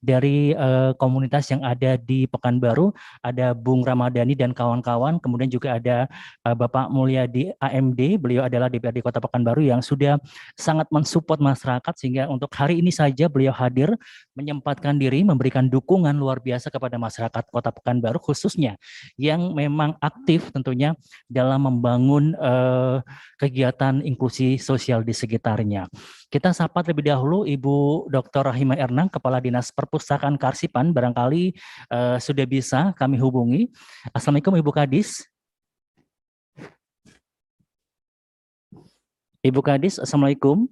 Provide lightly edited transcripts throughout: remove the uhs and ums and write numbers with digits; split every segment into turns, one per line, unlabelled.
dari komunitas yang ada di Pekanbaru, ada Bung Ramadhani dan kawan-kawan, kemudian juga ada Bapak Mulyadi AMD, beliau adalah DPRD Kota Pekanbaru yang sudah sangat mensupport masyarakat sehingga untuk hari ini saja beliau hadir menyempatkan diri memberikan dukungan luar biasa kepada masyarakat Kota Pekanbaru khususnya yang memang aktif tentunya dalam membangun kegiatan inklusi sosial di sekitarnya. Kita sapa terlebih dahulu Ibu Dr. Rahima Ernang, Kepala Dinas Perpustakaan Karsipan, barangkali sudah bisa kami hubungi. Assalamualaikum Ibu Kadis. Ibu Kadis, Assalamualaikum.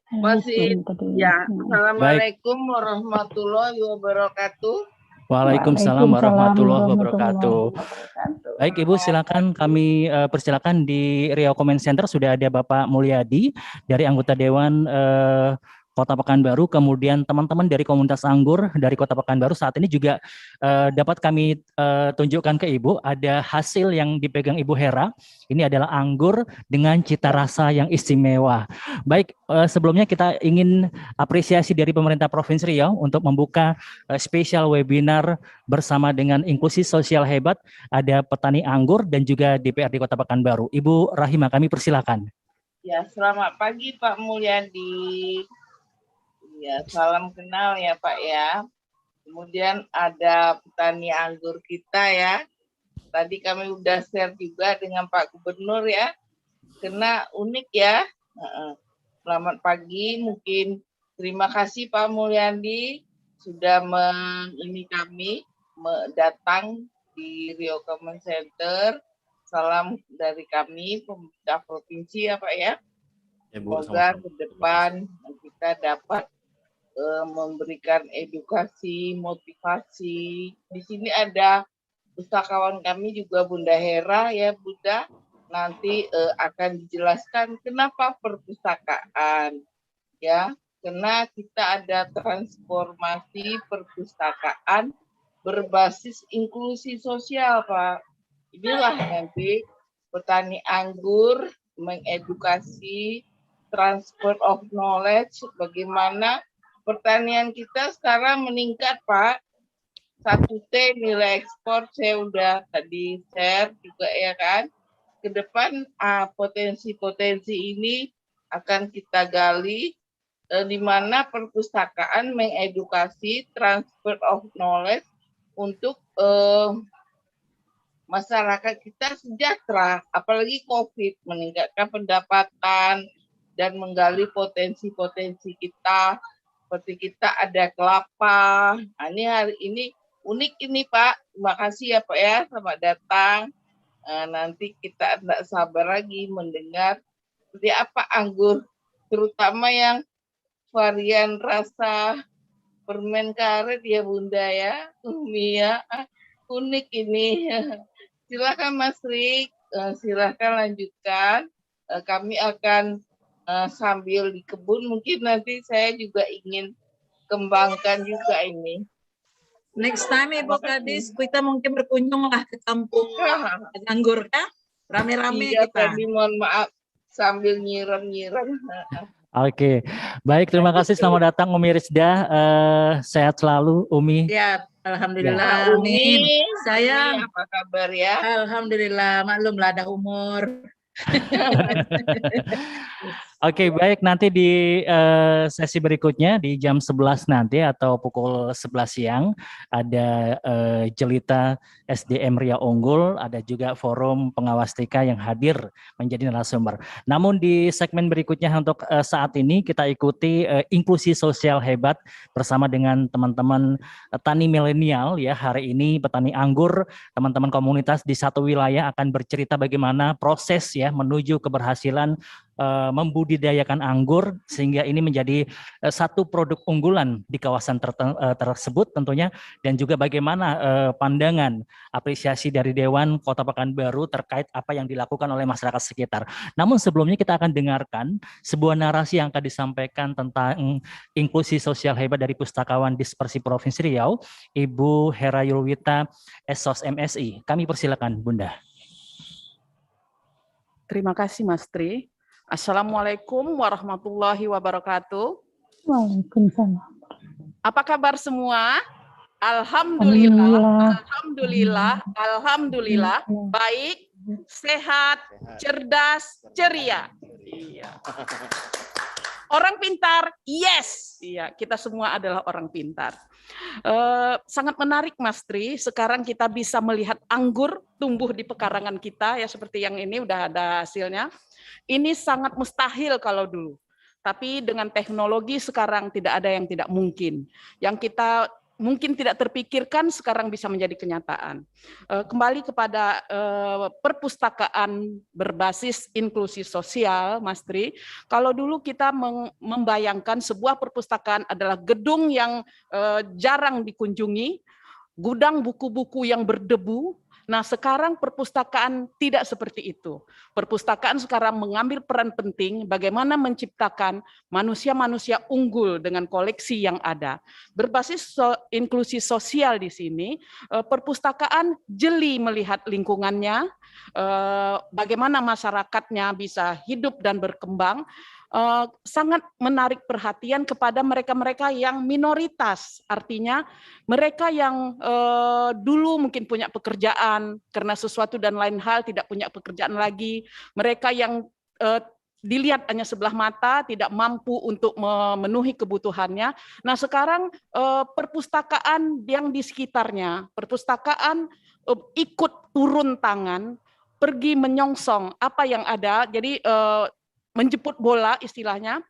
Masih ya. Assalamualaikum warahmatullahi wabarakatuh.
Waalaikumsalam warahmatullahi wabarakatuh. Baik Ibu, silakan kami persilakan di Riau Comment Center sudah ada Bapak Mulyadi dari anggota Dewan Kota Pekanbaru, kemudian teman-teman dari komunitas anggur dari Kota Pekanbaru saat ini juga dapat kami tunjukkan ke Ibu, ada hasil yang dipegang Ibu Hera. Ini adalah anggur dengan cita rasa yang istimewa. Baik, sebelumnya kita ingin apresiasi dari pemerintah Provinsi Riau untuk membuka spesial webinar bersama dengan inklusi sosial hebat, ada petani anggur dan juga DPRD Kota Pekanbaru. Ibu Rahima, kami persilakan.
Ya, selamat pagi Pak Mulyadi. Ya, salam kenal ya Pak ya. Kemudian ada petani anggur kita ya. Tadi kami udah share juga dengan Pak Gubernur ya. Karena unik ya. Selamat pagi, mungkin terima kasih Pak Mulyadi sudah kami datang di Riau Comment Center. Salam dari kami pemerintah provinsi ya Pak ya. Semoga ke depan kita dapat memberikan edukasi, motivasi. Di sini ada pustakawan kami juga Bunda Hera ya Bunda. Nanti akan dijelaskan kenapa perpustakaan ya. Karena kita ada transformasi perpustakaan berbasis inklusi sosial Pak. Inilah nanti petani anggur mengedukasi transfer of knowledge bagaimana pertanian kita sekarang meningkat Pak. 1T nilai ekspor saya udah tadi share juga ya kan. Ke depan potensi-potensi ini akan kita gali di mana perpustakaan mengedukasi transfer of knowledge untuk masyarakat kita sejahtera, apalagi COVID meningkatkan pendapatan dan menggali potensi-potensi kita. Seperti kita ada kelapa. Nah, ini hari ini unik ini Pak. Terima kasih ya Pak ya, selamat datang. Nanti kita tidak sabar lagi mendengar seperti apa anggur, terutama yang varian rasa permen karet ya Bunda ya, Umi ya. Unik ini. Silakan Mas Rik, silakan lanjutkan. Kami akan sambil di kebun, mungkin nanti saya juga ingin kembangkan juga ini.
Next time Ibu Kadis, kita mungkin berkunjung lah ke kampung anggur ya, rame-rame
iya,
kita.
Tadi mohon maaf sambil nyiram-nyiram.
Oke, baik terima kasih, selamat datang Umi Rizda, sehat selalu Umi.
Ya, alhamdulillah.
Ya, Umi,
saya
Umi, apa kabar ya?
Alhamdulillah, maklum lah ada umur.
Oke, baik, nanti di sesi berikutnya di jam 11 nanti atau pukul 11 siang ada Jelita SDM Riau Unggul, ada juga forum pengawas TK yang hadir menjadi narasumber. Namun di segmen berikutnya untuk saat ini kita ikuti inklusi sosial hebat bersama dengan teman-teman tani milenial ya. Hari ini petani anggur, teman-teman komunitas di satu wilayah akan bercerita bagaimana proses ya menuju keberhasilan membudidayakan anggur sehingga ini menjadi satu produk unggulan di kawasan tersebut tentunya, dan juga bagaimana pandangan apresiasi dari Dewan Kota Pekanbaru terkait apa yang dilakukan oleh masyarakat sekitar. Namun sebelumnya kita akan dengarkan sebuah narasi yang akan disampaikan tentang inklusi sosial hebat dari Pustakawan Dispersi Provinsi Riau, Ibu Hera Yulwita SOS MSI. Kami persilakan Bunda.
Terima kasih Mas Tri. Assalamualaikum warahmatullahi wabarakatuh.
Waalaikumsalam.
Apa kabar semua? Alhamdulillah, alhamdulillah, alhamdulillah. Baik, sehat, cerdas, ceria. Iya. Orang pintar, yes. Iya, kita semua adalah orang pintar. Sangat menarik, Mas Tri. Sekarang kita bisa melihat anggur tumbuh di pekarangan kita, ya seperti yang ini udah ada hasilnya. Ini sangat mustahil kalau dulu. Tapi dengan teknologi sekarang tidak ada yang tidak mungkin. Yang kita mungkin tidak terpikirkan sekarang bisa menjadi kenyataan. Kembali kepada perpustakaan berbasis inklusi sosial, Mas Tri. Kalau dulu kita membayangkan sebuah perpustakaan adalah gedung yang jarang dikunjungi, gudang buku-buku yang berdebu. Nah, sekarang perpustakaan tidak seperti itu. Perpustakaan sekarang mengambil peran penting bagaimana menciptakan manusia-manusia unggul dengan koleksi yang ada. Berbasis inklusi sosial di sini, perpustakaan jeli melihat lingkungannya, bagaimana masyarakatnya bisa hidup dan berkembang, sangat menarik perhatian kepada mereka-mereka yang minoritas, artinya mereka yang dulu mungkin punya pekerjaan karena sesuatu dan lain hal tidak punya pekerjaan lagi, mereka yang dilihat hanya sebelah mata, tidak mampu untuk memenuhi kebutuhannya. Nah, sekarang perpustakaan yang di sekitarnya, perpustakaan ikut turun tangan, pergi menyongsong apa yang ada, jadi menjemput bola istilahnya,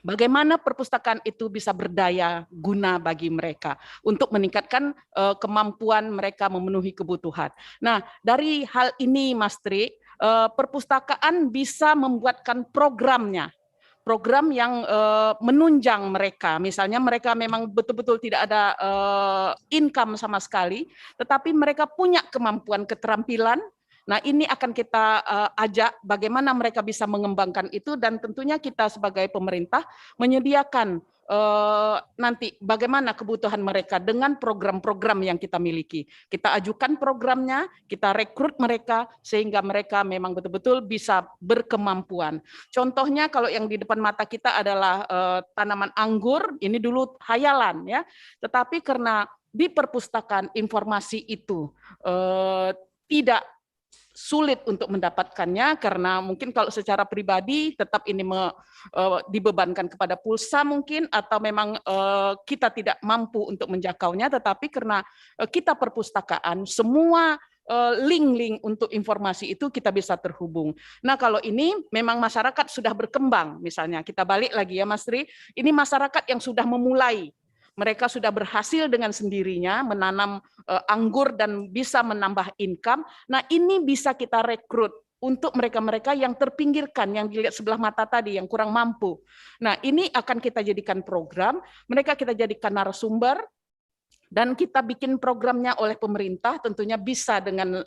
bagaimana perpustakaan itu bisa berdaya guna bagi mereka untuk meningkatkan kemampuan mereka memenuhi kebutuhan. Nah, dari hal ini Mas Tri, perpustakaan bisa membuatkan programnya, program yang menunjang mereka. Misalnya mereka memang betul-betul tidak ada income sama sekali, tetapi mereka punya kemampuan keterampilan. Nah, ini akan kita ajak bagaimana mereka bisa mengembangkan itu, dan tentunya kita sebagai pemerintah menyediakan nanti bagaimana kebutuhan mereka dengan program-program yang kita miliki. Kita ajukan programnya, kita rekrut mereka sehingga mereka memang betul-betul bisa berkemampuan. Contohnya kalau yang di depan mata kita adalah tanaman anggur, ini dulu hayalan ya, tetapi karena di perpustakaan informasi itu tidak sulit untuk mendapatkannya karena mungkin kalau secara pribadi tetap ini dibebankan kepada pulsa mungkin, atau memang kita tidak mampu untuk menjangkaunya, tetapi karena kita perpustakaan, semua link-link untuk informasi itu kita bisa terhubung. Nah, kalau ini memang masyarakat sudah berkembang, misalnya kita balik lagi ya Mas Tri, ini masyarakat yang sudah memulai. Mereka sudah berhasil dengan sendirinya menanam anggur dan bisa menambah income. Nah, ini bisa kita rekrut untuk mereka-mereka yang terpinggirkan, yang dilihat sebelah mata tadi, yang kurang mampu. Nah, ini akan kita jadikan program, mereka kita jadikan narasumber, dan kita bikin programnya oleh pemerintah, tentunya bisa dengan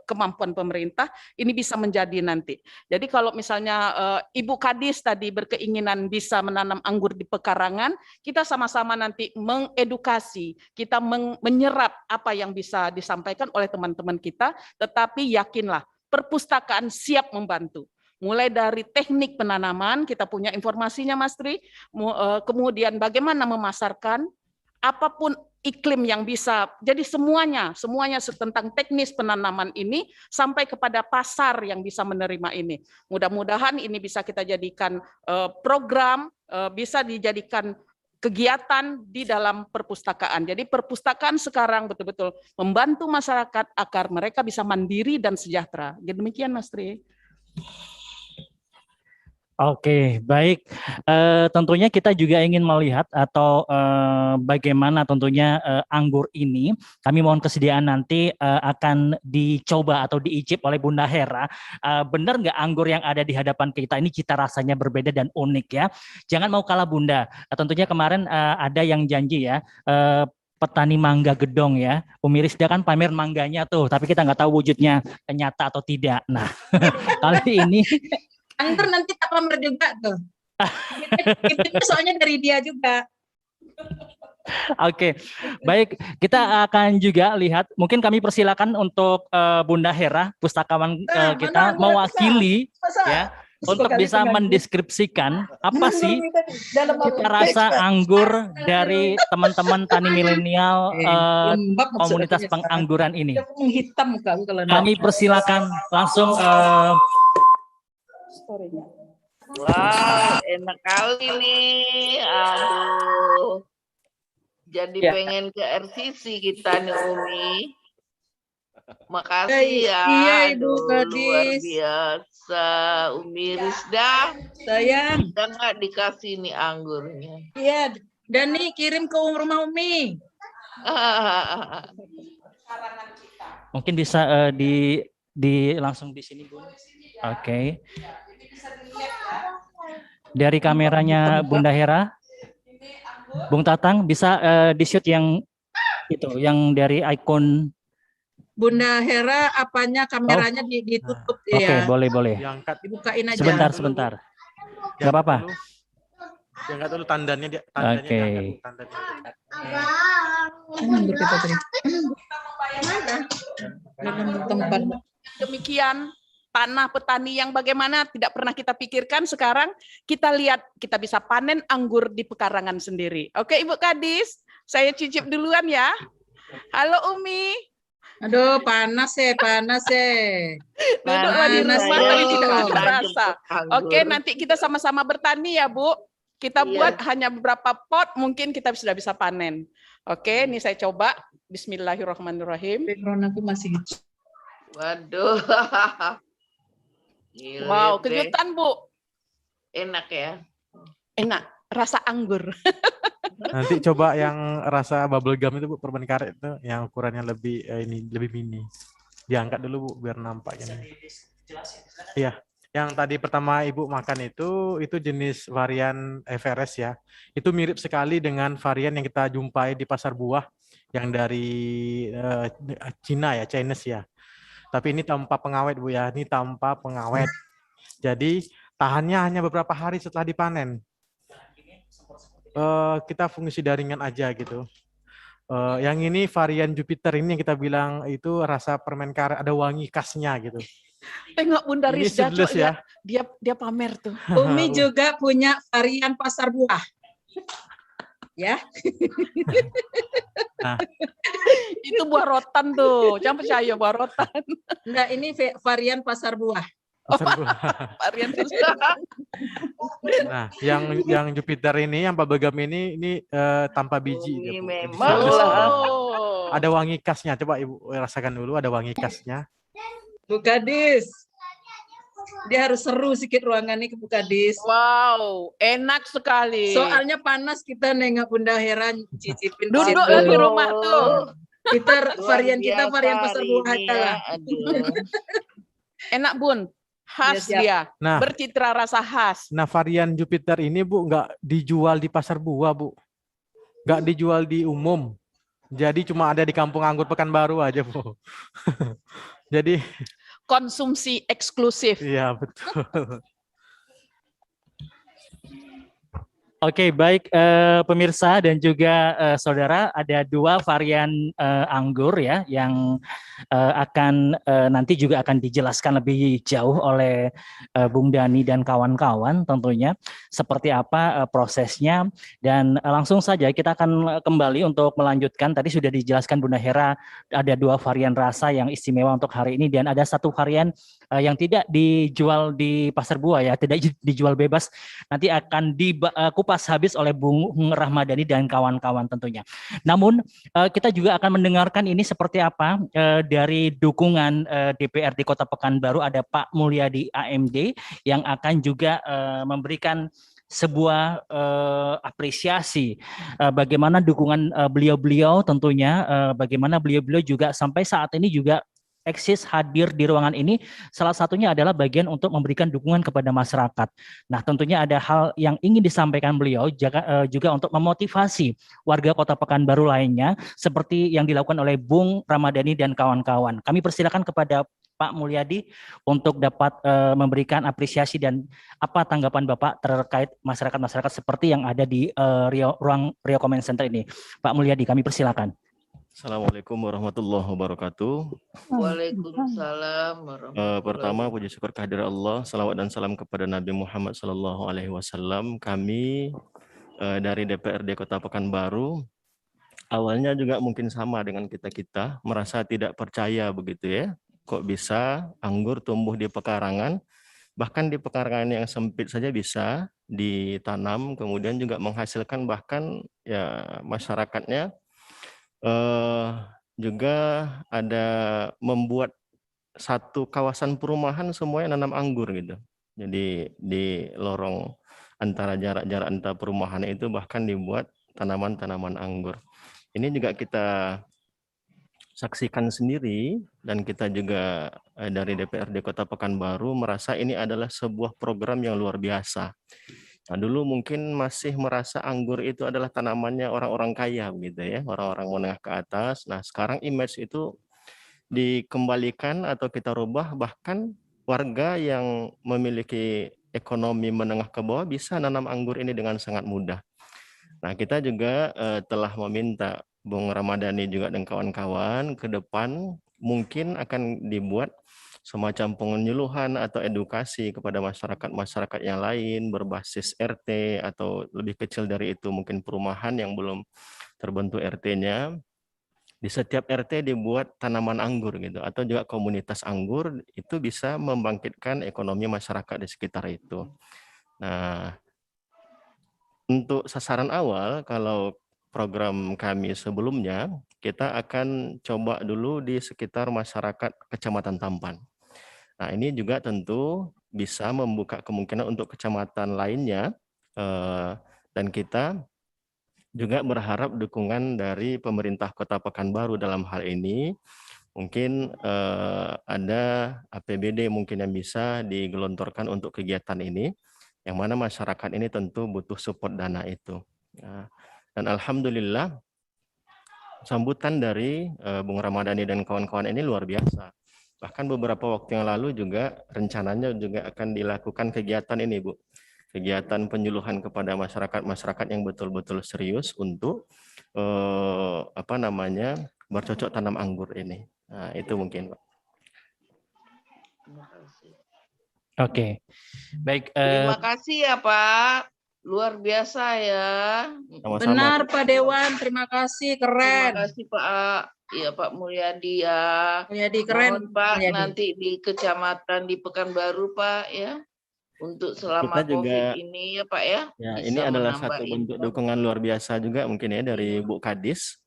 kemampuan pemerintah, ini bisa menjadi nanti. Jadi kalau misalnya Ibu Kadis tadi berkeinginan bisa menanam anggur di pekarangan, kita sama-sama nanti mengedukasi, kita menyerap apa yang bisa disampaikan oleh teman-teman kita, tetapi yakinlah, perpustakaan siap membantu. Mulai dari teknik penanaman, kita punya informasinya Mas Tri, kemudian bagaimana memasarkan, apapun iklim yang bisa, jadi semuanya tentang teknis penanaman ini sampai kepada pasar yang bisa menerima ini. Mudah-mudahan ini bisa kita jadikan program, bisa dijadikan kegiatan di dalam perpustakaan. Jadi perpustakaan sekarang betul-betul membantu masyarakat agar mereka bisa mandiri dan sejahtera. Demikian Mas Tri.
Oke, baik. Tentunya kita juga ingin melihat atau bagaimana tentunya anggur ini. Kami mohon kesediaan nanti akan dicoba atau diicip oleh Bunda Hera. Benar nggak anggur yang ada di hadapan kita ini cita rasanya berbeda dan unik ya. Jangan mau kalah Bunda. Tentunya kemarin ada yang janji ya. Petani mangga gedong ya, pemiris dia kan pamer mangganya tuh, tapi kita nggak tahu wujudnya nyata atau tidak. Nah, kali ini
Anggur nanti tak pamer juga tuh. Itu soalnya dari dia juga.
Oke, baik. Kita akan juga lihat. Mungkin kami persilakan untuk Bunda Hera, pustakawan kita mewakili ya untuk bisa mendeskripsikan apa sih cita rasa anggur dari teman-teman tani milenial komunitas pengangguran ini.
Menghitam kalau
Kami persilakan langsung
Wow, enak kali nih. Aduh. Jadi pengen ke RCC kita nih, Umi. Makasih ya.
Iya, Ibu
Aduh,
Gadis.
luar biasa. Umi Rizda.
Sayang.
Kita nggak dikasih nih anggurnya.
Iya, dan nih kirim ke rumah Umi.
mungkin bisa di langsung di sini, Bun. Oke. Dari kameranya Bunda Hera, Bung Tatang bisa di-shoot yang itu, yang dari ikon.
Bunda Hera, apanya kameranya ditutup
Oke,
ya?
boleh.
Diangkat.
Dibukain aja.
Sebentar. Gak apa-apa.
Diangkat dulu tandanya dia.
Oke.
Anggur kita tadi. Dalam tempat.
Demikian tanah petani yang bagaimana tidak pernah kita pikirkan, sekarang kita lihat kita bisa panen anggur di pekarangan sendiri. Oke Ibu Kadis, saya cicip duluan ya. Halo Umi.
Aduh, panas ya.
Duduklah di rumah
Saya
tapi tidak
mau
terasa.
anggur.
Oke, nanti kita sama-sama bertani ya Bu. Kita buat hanya beberapa pot, mungkin kita sudah bisa panen. Oke, ini saya coba. Bismillahirrahmanirrahim.
Background aku masih hijau.
Waduh. Gile
Wow,
deh.
kejutan Bu.
Enak ya.
Enak, rasa anggur.
Nanti coba yang rasa bubble gum itu Bu, permen karet itu yang ukurannya lebih lebih mini. Diangkat dulu Bu biar nampak ini. Iya, yang tadi pertama Ibu makan itu jenis varian Everest ya. Itu mirip sekali dengan varian yang kita jumpai di pasar buah yang dari Cina ya, Chinese ya. Tapi ini tanpa pengawet Bu ya, ini tanpa pengawet. Jadi tahannya hanya beberapa hari setelah dipanen. Kita fungsi daringan aja gitu. Yang ini varian Jupiter ini yang kita bilang itu rasa permen karet, ada wangi khasnya gitu.
Tengok Bunda
Ini
Rizda,
seedless ya.
dia pamer tuh.
Umi juga punya varian pasar buah. Ya.
Nah,
Itu buah rotan tuh, jangan percaya buah rotan.
Enggak, ini varian pasar buah.
pasar buah.
Varian
Nah, yang Jupiter ini, yang bubble gum ini tanpa biji. dia,
Ini
Bu.
memang
Seedless.
lah.
Ada wangi khasnya. Coba Ibu rasakan dulu, ada wangi khasnya.
Bu Kadis. Dia harus seru sedikit ruangan ini ke Bu Kadis.
Wow, enak sekali.
Soalnya panas kita nengok Bunda Hera cicipin.
Duduklah
situ.
di rumah tuh.
Kita
Luar
varian
biasa
pasar
hari
buah
ini
aja
ya.
lah.
Aduh.
Enak Bun, khas
Ya, siap.
dia.
Nah,
Bercitra rasa khas.
varian Jupiter ini Bu nggak dijual di pasar buah Bu, nggak dijual di umum. Jadi cuma ada di Kampung Anggur Pekanbaru aja Bu. Jadi,
Konsumsi eksklusif.
iya betul.
Oke, baik pemirsa dan juga saudara, ada dua varian anggur ya yang akan nanti juga akan dijelaskan lebih jauh oleh Bung Dani dan kawan-kawan tentunya seperti apa prosesnya, dan langsung saja kita akan kembali untuk melanjutkan. Tadi sudah dijelaskan Bunda Hera ada dua varian rasa yang istimewa untuk hari ini, dan ada satu varian yang tidak dijual di pasar buah ya, tidak dijual bebas, nanti akan dikupas habis oleh Bung Rahmadani dan kawan-kawan tentunya. Namun kita juga akan mendengarkan ini seperti apa dari dukungan DPRD Kota Pekanbaru. Ada Pak Mulyadi AMD yang akan juga memberikan sebuah apresiasi bagaimana dukungan beliau-beliau tentunya, bagaimana beliau-beliau juga sampai saat ini juga eksis hadir di ruangan ini, salah satunya adalah bagian untuk memberikan dukungan kepada masyarakat. Nah, tentunya ada hal yang ingin disampaikan beliau juga untuk memotivasi warga Kota Pekanbaru lainnya seperti yang dilakukan oleh Bung Ramadhani dan kawan-kawan. Kami persilakan kepada Pak Mulyadi untuk dapat memberikan apresiasi dan apa tanggapan Bapak terkait masyarakat-masyarakat seperti yang ada di ruang Rio Comment Center ini. Pak Mulyadi, kami persilakan.
Assalamualaikum warahmatullahi wabarakatuh.
Waalaikumsalam warahmatullahi
Pertama,
wabarakatuh.
puji syukur kehadirat Allah, salawat dan salam kepada Nabi Muhammad SAW. Kami dari DPRD Kota Pekanbaru, awalnya juga mungkin sama dengan kita-kita, merasa tidak percaya begitu ya. Kok bisa anggur tumbuh di pekarangan, bahkan di pekarangan yang sempit saja bisa ditanam, kemudian juga menghasilkan, bahkan ya masyarakatnya juga ada membuat satu kawasan perumahan semuanya nanam anggur gitu. Jadi di lorong antara jarak-jarak antara perumahan itu bahkan dibuat tanaman-tanaman anggur. Ini juga kita saksikan sendiri dan kita juga dari DPRD Kota Pekanbaru merasa ini adalah sebuah program yang luar biasa. Nah, dulu mungkin masih merasa anggur itu adalah tanamannya orang-orang kaya gitu ya, orang-orang menengah ke atas. Nah, sekarang image itu dikembalikan atau kita rubah, bahkan warga yang memiliki ekonomi menengah ke bawah bisa nanam anggur ini dengan sangat mudah. Nah, kita juga telah meminta Bung Ramadhani juga dan kawan-kawan ke depan mungkin akan dibuat semacam penyuluhan atau edukasi kepada masyarakat-masyarakat yang lain berbasis RT atau lebih kecil dari itu mungkin perumahan yang belum terbentuk RT-nya. Di setiap RT dibuat tanaman anggur gitu atau juga komunitas anggur, itu bisa membangkitkan ekonomi masyarakat di sekitar itu. Nah, untuk sasaran awal kalau program kami sebelumnya kita akan coba dulu di sekitar masyarakat Kecamatan Tampan. Nah, ini juga tentu bisa membuka kemungkinan untuk kecamatan lainnya dan kita juga berharap dukungan dari pemerintah Kota Pekanbaru dalam hal ini. Mungkin ada APBD mungkin yang bisa digelontorkan untuk kegiatan ini, yang mana masyarakat ini tentu butuh support dana itu. Nah, dan alhamdulillah sambutan dari Bung Ramadhani dan kawan-kawan ini luar biasa. Bahkan beberapa waktu yang lalu juga rencananya juga akan dilakukan kegiatan ini, Bu. Kegiatan penyuluhan kepada masyarakat-masyarakat yang betul-betul serius untuk bercocok tanam anggur ini. Nah, itu mungkin, Pak.
Terima kasih.
Oke, baik.
Terima kasih ya Pak. Luar biasa ya.
Sama-sama.
Benar Pak Dewan, terima kasih,
Terima
keren.
kasih Pak. Ya Pak Mulyadi ya.
Mulyadi keren.
Mohon Pak
Mulyadi.
nanti di kecamatan di Pekanbaru Pak ya. Untuk selama
Kita juga,
COVID ini ya Pak ya.
Ya,
bisa
ini adalah
menambah
satu bentuk
income.
dukungan luar biasa juga mungkin ya dari Bu Kadis.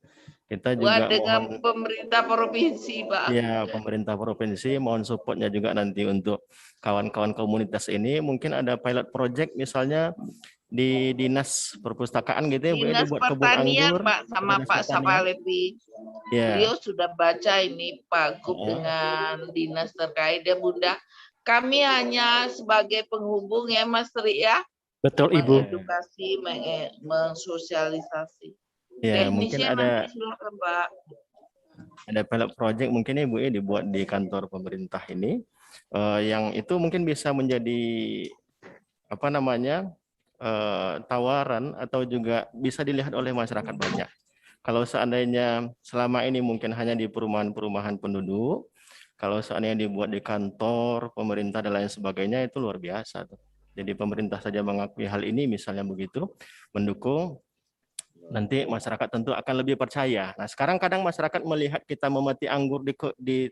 Kita
Wah,
juga
dengan
mohon
pemerintah provinsi Pak.
ya pemerintah provinsi mohon supportnya juga nanti untuk kawan-kawan komunitas ini. Mungkin ada pilot project misalnya di dinas perpustakaan gitu ya, Bu, ya,
Dinas
dibuat kebun
Pertanian
anggur.
Pak sama
Dinas
Pak
Pertanian.
Sapalepi.
Ya.
Beliau sudah baca ini Pak Gub dengan dinas terkait ya Bunda. Kami hanya sebagai penghubung ya Mas Tri ya.
Betul Ibu.
Mengedukasi, mensosialisasi.
Ya, mungkin
Teknisnya
ada
nanti silakan Pak.
ada pilot project mungkin ya Bu ya dibuat di kantor pemerintah ini yang itu mungkin bisa menjadi tawaran atau juga bisa dilihat oleh masyarakat banyak. Kalau seandainya selama ini mungkin hanya di perumahan-perumahan penduduk, kalau seandainya dibuat di kantor pemerintah dan lain sebagainya itu luar biasa tuh. Jadi pemerintah saja mengakui hal ini misalnya begitu, mendukung, nanti masyarakat tentu akan lebih percaya. Nah, sekarang kadang masyarakat melihat kita memetik anggur di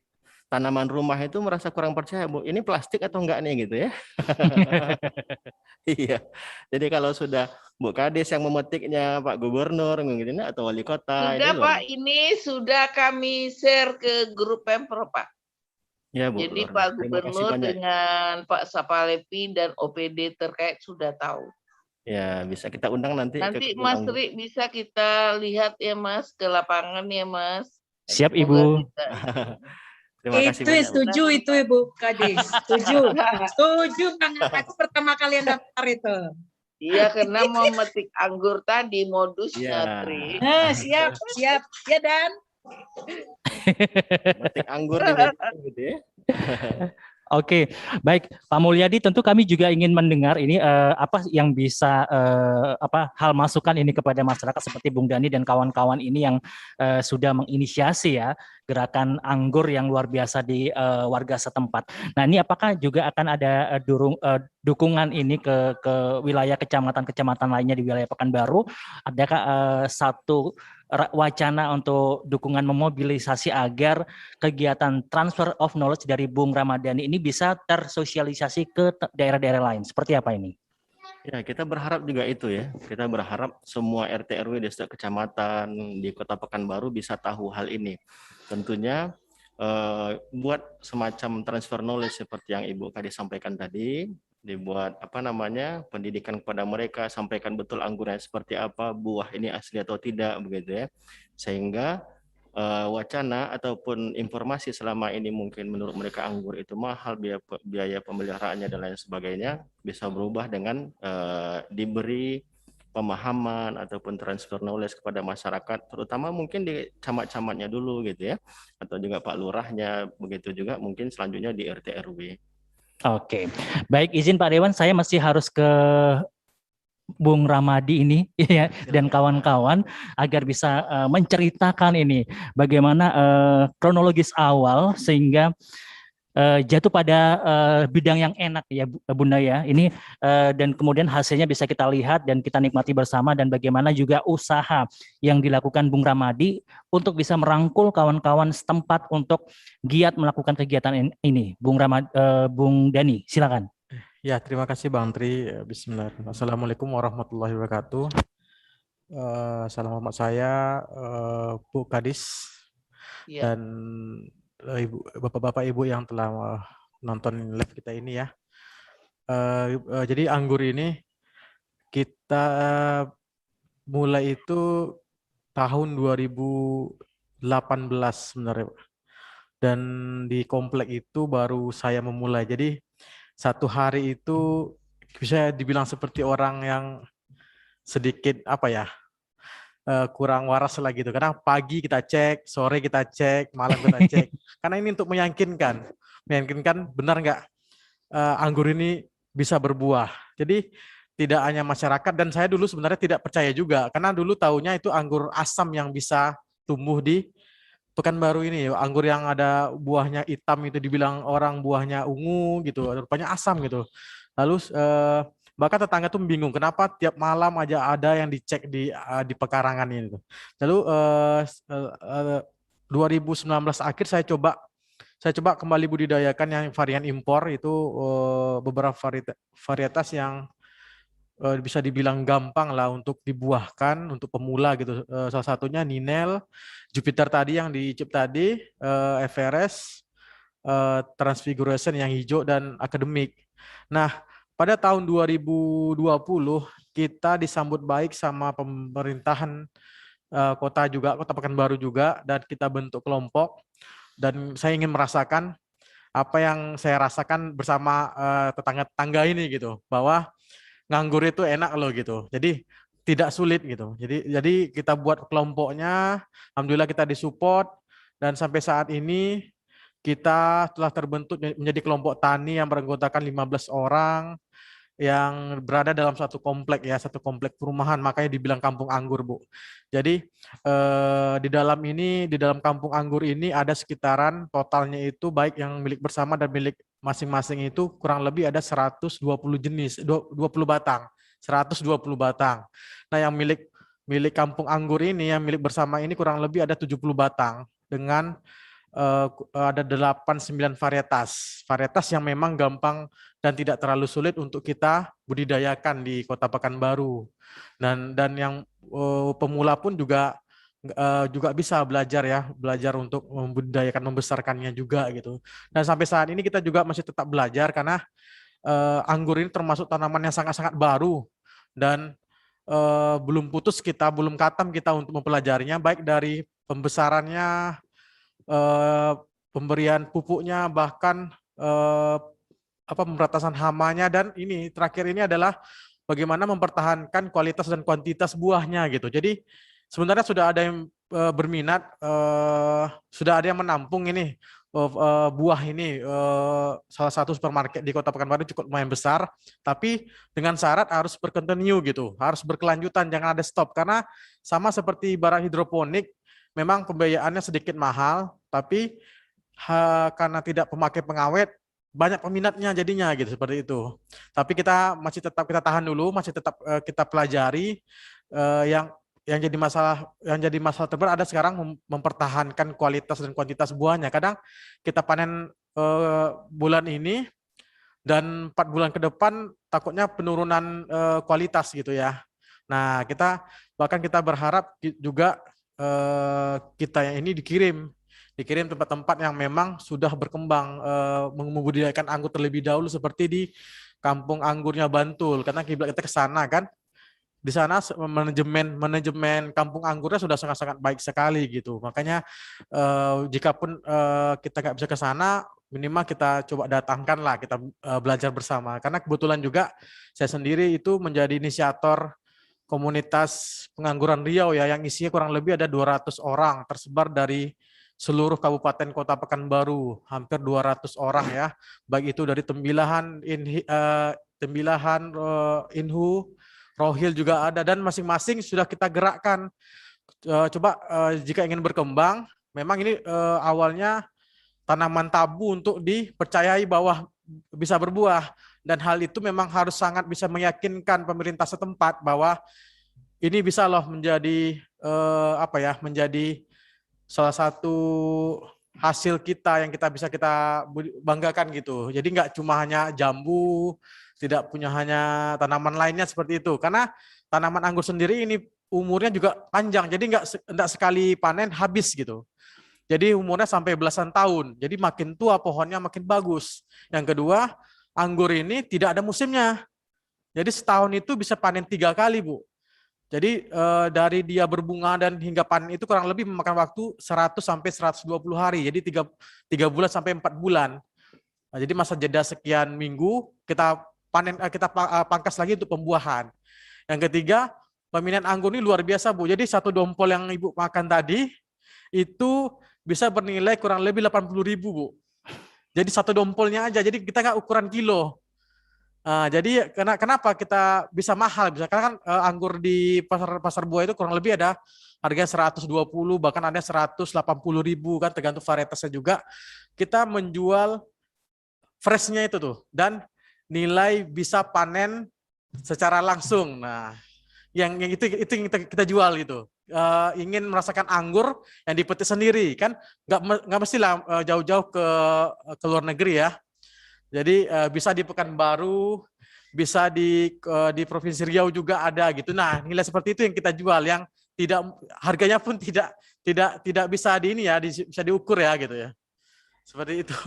tanaman rumah itu merasa kurang percaya, Bu. Ini plastik atau enggak nih gitu ya. Iya. Jadi kalau sudah Bu Kades yang memetiknya, Pak Gubernur gitu atau wali kota
Sudah
ini
Pak, ini sudah kami share ke grup Pemprov Pak.
Ya, Bu.
Jadi
Luar
Pak
biasa. Terima kasih
Gubernur
banyak.
dengan Pak Sapalepi dan OPD terkait sudah tahu.
Ya, bisa kita undang nanti ke
Nanti
kebun
Mas
anggur.
Ri bisa kita lihat ya Mas ke lapangan ya Mas.
Siap
Semoga
Ibu.
kita
Terima kasih
Itu
banyak, Bu.
setuju itu Ibu Kadis, setuju. Setuju banget, aku pertama kali yang daftar itu.
Iya, karena memetik anggur tadi
Iya.
modusnya, Tri.
Siap, siap. Ya Dan.
Metik anggur di meja gitu ya.
Oke, baik Pak Mulyadi, tentu kami juga ingin mendengar ini apa yang bisa hal masukan ini kepada masyarakat seperti Bung Dani dan kawan-kawan ini yang sudah menginisiasi ya gerakan anggur yang luar biasa di warga setempat. Nah, ini apakah juga akan ada dukungan ini ke wilayah kecamatan-kecamatan lainnya di wilayah Pekanbaru? Adakah satu wacana untuk dukungan memobilisasi agar kegiatan transfer of knowledge dari Bung Ramadhani ini bisa tersosialisasi ke daerah-daerah lain. Seperti apa ini?
Ya, kita berharap juga itu ya. Kita berharap semua RT RW di setiap kecamatan di Kota Pekanbaru bisa tahu hal ini. Tentunya buat semacam transfer knowledge seperti yang Ibu tadi sampaikan tadi, dibuat pendidikan kepada mereka, sampaikan betul anggurnya seperti apa, buah ini asli atau tidak begitu ya. Sehingga wacana ataupun informasi selama ini mungkin menurut mereka anggur itu mahal, biaya pemeliharaannya dan lain sebagainya bisa berubah dengan diberi pemahaman ataupun transfer knowledge kepada masyarakat, terutama mungkin di camat-camatnya dulu gitu ya, atau juga Pak Lurahnya, begitu juga mungkin selanjutnya di RT RW.
Oke, baik, izin Pak Dewan, saya masih harus ke Bung Ramadi ini ya dan kawan-kawan agar bisa menceritakan ini bagaimana kronologis awal sehingga jatuh pada bidang yang enak ya Bunda ya ini dan kemudian hasilnya bisa kita lihat dan kita nikmati bersama, dan bagaimana juga usaha yang dilakukan Bung Ramadi untuk bisa merangkul kawan-kawan setempat untuk giat melakukan kegiatan ini. Bung Dani, silakan.
Ya, terima kasih Bang Tri. Bismillahirrahmanirrahim. Assalamualaikum warahmatullahi wabarakatuh. Salam hormat saya Bu Kadis dan Ibu, Bapak-bapak Ibu yang telah nonton live kita ini ya. Jadi anggur ini kita mulai itu tahun 2018 sebenarnya. Dan di komplek itu baru saya memulai. Jadi satu hari itu bisa dibilang seperti orang yang sedikit kurang waras lah gitu. Karena pagi kita cek, sore kita cek, malam kita cek. Karena ini untuk meyakinkan benar nggak anggur ini bisa berbuah. Jadi tidak hanya masyarakat, dan saya dulu sebenarnya tidak percaya juga. Karena dulu taunya itu anggur asam yang bisa tumbuh di Pekanbaru ini, anggur yang ada buahnya hitam itu dibilang orang buahnya ungu gitu, rupanya asam gitu. Lalu bahkan tetangga tuh bingung kenapa tiap malam aja ada yang dicek di pekarangan ini. Lalu 2019 akhir saya coba kembali budidayakan yang varian impor itu beberapa varietas yang bisa dibilang gampang lah untuk dibuahkan untuk pemula gitu. Salah satunya Ninel, Jupiter tadi yang dicip tadi, Everest, Transfiguration yang hijau, dan Akademik. Nah, pada tahun 2020 kita disambut baik sama pemerintahan kota Pekanbaru juga, dan kita bentuk kelompok, dan saya ingin merasakan apa yang saya rasakan bersama tetangga-tetangga ini gitu, bahwa nganggur itu enak loh gitu. Jadi tidak sulit gitu. Jadi kita buat kelompoknya, alhamdulillah kita disupport, dan sampai saat ini kita telah terbentuk menjadi kelompok tani yang beranggotakan 15 orang yang berada dalam satu komplek ya, satu komplek perumahan, makanya dibilang kampung anggur, Bu. Jadi di dalam kampung anggur ini ada sekitaran totalnya itu baik yang milik bersama dan milik masing-masing itu kurang lebih ada 120 jenis, 20 batang, 120 batang. Nah, yang milik kampung anggur ini, yang milik bersama ini kurang lebih ada 70 batang dengan ada 8-9 varietas yang memang gampang dan tidak terlalu sulit untuk kita budidayakan di Kota Pekanbaru. Dan yang pemula pun juga bisa belajar untuk membudidayakan, membesarkannya juga gitu. Dan sampai saat ini kita juga masih tetap belajar karena anggur ini termasuk tanaman yang sangat-sangat baru, dan belum katam kita untuk mempelajarinya, baik dari pembesarannya, pemberian pupuknya, bahkan pemberantasan hamanya, dan ini terakhir ini adalah bagaimana mempertahankan kualitas dan kuantitas buahnya gitu. Jadi sebenarnya sudah ada yang berminat, sudah ada yang menampung ini buah ini salah satu supermarket di Kota Pekanbaru cukup lumayan besar, tapi dengan syarat harus berkontinu gitu, harus berkelanjutan, jangan ada stop, karena sama seperti barang hidroponik, memang pembiayaannya sedikit mahal, tapi karena tidak pemakai pengawet, banyak peminatnya jadinya gitu, seperti itu. Tapi kita masih tetap kita tahan dulu, masih tetap kita pelajari yang jadi masalah terberat ada sekarang mempertahankan kualitas dan kuantitas buahnya. Kadang kita panen bulan ini dan 4 bulan ke depan takutnya penurunan kualitas gitu ya. Nah, bahkan kita berharap juga kita yang ini dikirim tempat-tempat yang memang sudah berkembang membudidayakan anggur terlebih dahulu, seperti di Kampung Anggurnya Bantul, karena kiblat kita ke sana kan. Di sana manajemen kampung anggurnya sudah sangat-sangat baik sekali gitu. Makanya jikapun kita nggak bisa ke sana, minimal kita coba datangkan lah, kita belajar bersama. Karena kebetulan juga saya sendiri itu menjadi inisiator komunitas pengangguran Riau ya, yang isinya kurang lebih ada 200 orang tersebar dari seluruh kabupaten kota Pekanbaru, hampir 200 orang ya, baik itu dari Tembilahan, Inhu, Rohil juga ada, dan masing-masing sudah kita gerakkan. Coba jika ingin berkembang, memang ini awalnya tanaman tabu untuk dipercayai bahwa bisa berbuah, dan hal itu memang harus sangat bisa meyakinkan pemerintah setempat bahwa ini bisa loh menjadi menjadi salah satu hasil kita yang bisa kita banggakan gitu. Jadi nggak cuma hanya jambu, tidak punya hanya tanaman lainnya seperti itu. Karena tanaman anggur sendiri ini umurnya juga panjang, jadi nggak sekali panen habis gitu. Jadi umurnya sampai belasan tahun. Jadi makin tua pohonnya makin bagus. Yang kedua, anggur ini tidak ada musimnya. Jadi setahun itu bisa panen 3 kali, Bu. Jadi dari dia berbunga dan hingga panen itu kurang lebih memakan waktu 100 sampai 120 hari. Jadi 3 bulan sampai 4 bulan. Nah, jadi masa jeda sekian minggu kita pangkas lagi untuk pembuahan. Yang ketiga, peminat anggur ini luar biasa, Bu. Jadi satu dompol yang Ibu makan tadi itu bisa bernilai kurang lebih 80.000, Bu. Jadi satu dompolnya aja. Jadi kita nggak ukuran kilo. Jadi kenapa kita bisa mahal? Karena kan anggur di pasar buah itu kurang lebih ada harganya 120, bahkan ada 180.000 kan, tergantung varietasnya juga. Kita menjual freshnya itu tuh, dan nilai bisa panen secara langsung. Nah, yang itu yang kita jual gitu. Ingin merasakan anggur yang dipetik sendiri kan, nggak mestilah jauh-jauh ke luar negeri ya. Jadi bisa di Pekanbaru, bisa di Provinsi Riau juga ada gitu. Nah, nilai seperti itu yang kita jual, yang tidak harganya pun tidak bisa bisa diukur ya gitu ya. Seperti itu.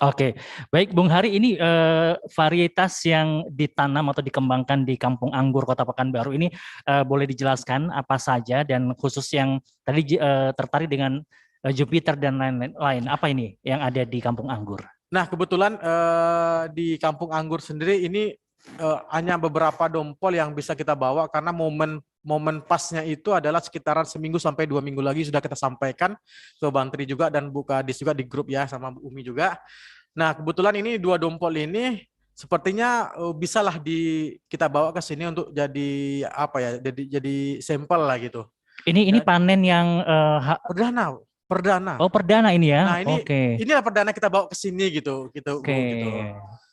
Oke, baik Bung Hari, ini varietas yang ditanam atau dikembangkan di Kampung Anggur Kota Pekanbaru ini boleh dijelaskan apa saja, dan khusus yang tadi tertarik dengan Jupiter dan lain-lain, apa ini yang ada di Kampung Anggur?
Nah, kebetulan di Kampung Anggur sendiri ini hanya beberapa dompol yang bisa kita bawa, karena momen pasnya itu adalah sekitaran seminggu sampai 2 minggu lagi sudah kita sampaikan ke Bantri juga dan Bu Kadis juga di grup ya, sama Bu Umi juga. Nah, kebetulan ini 2 dompol ini sepertinya bisalah kita bawa ke sini untuk jadi jadi sampel lah gitu.
Ini panen yang
perdana.
Oh, perdana ini ya.
Nah, inilah perdana kita bawa ke sini gitu.
Oke. Gitu.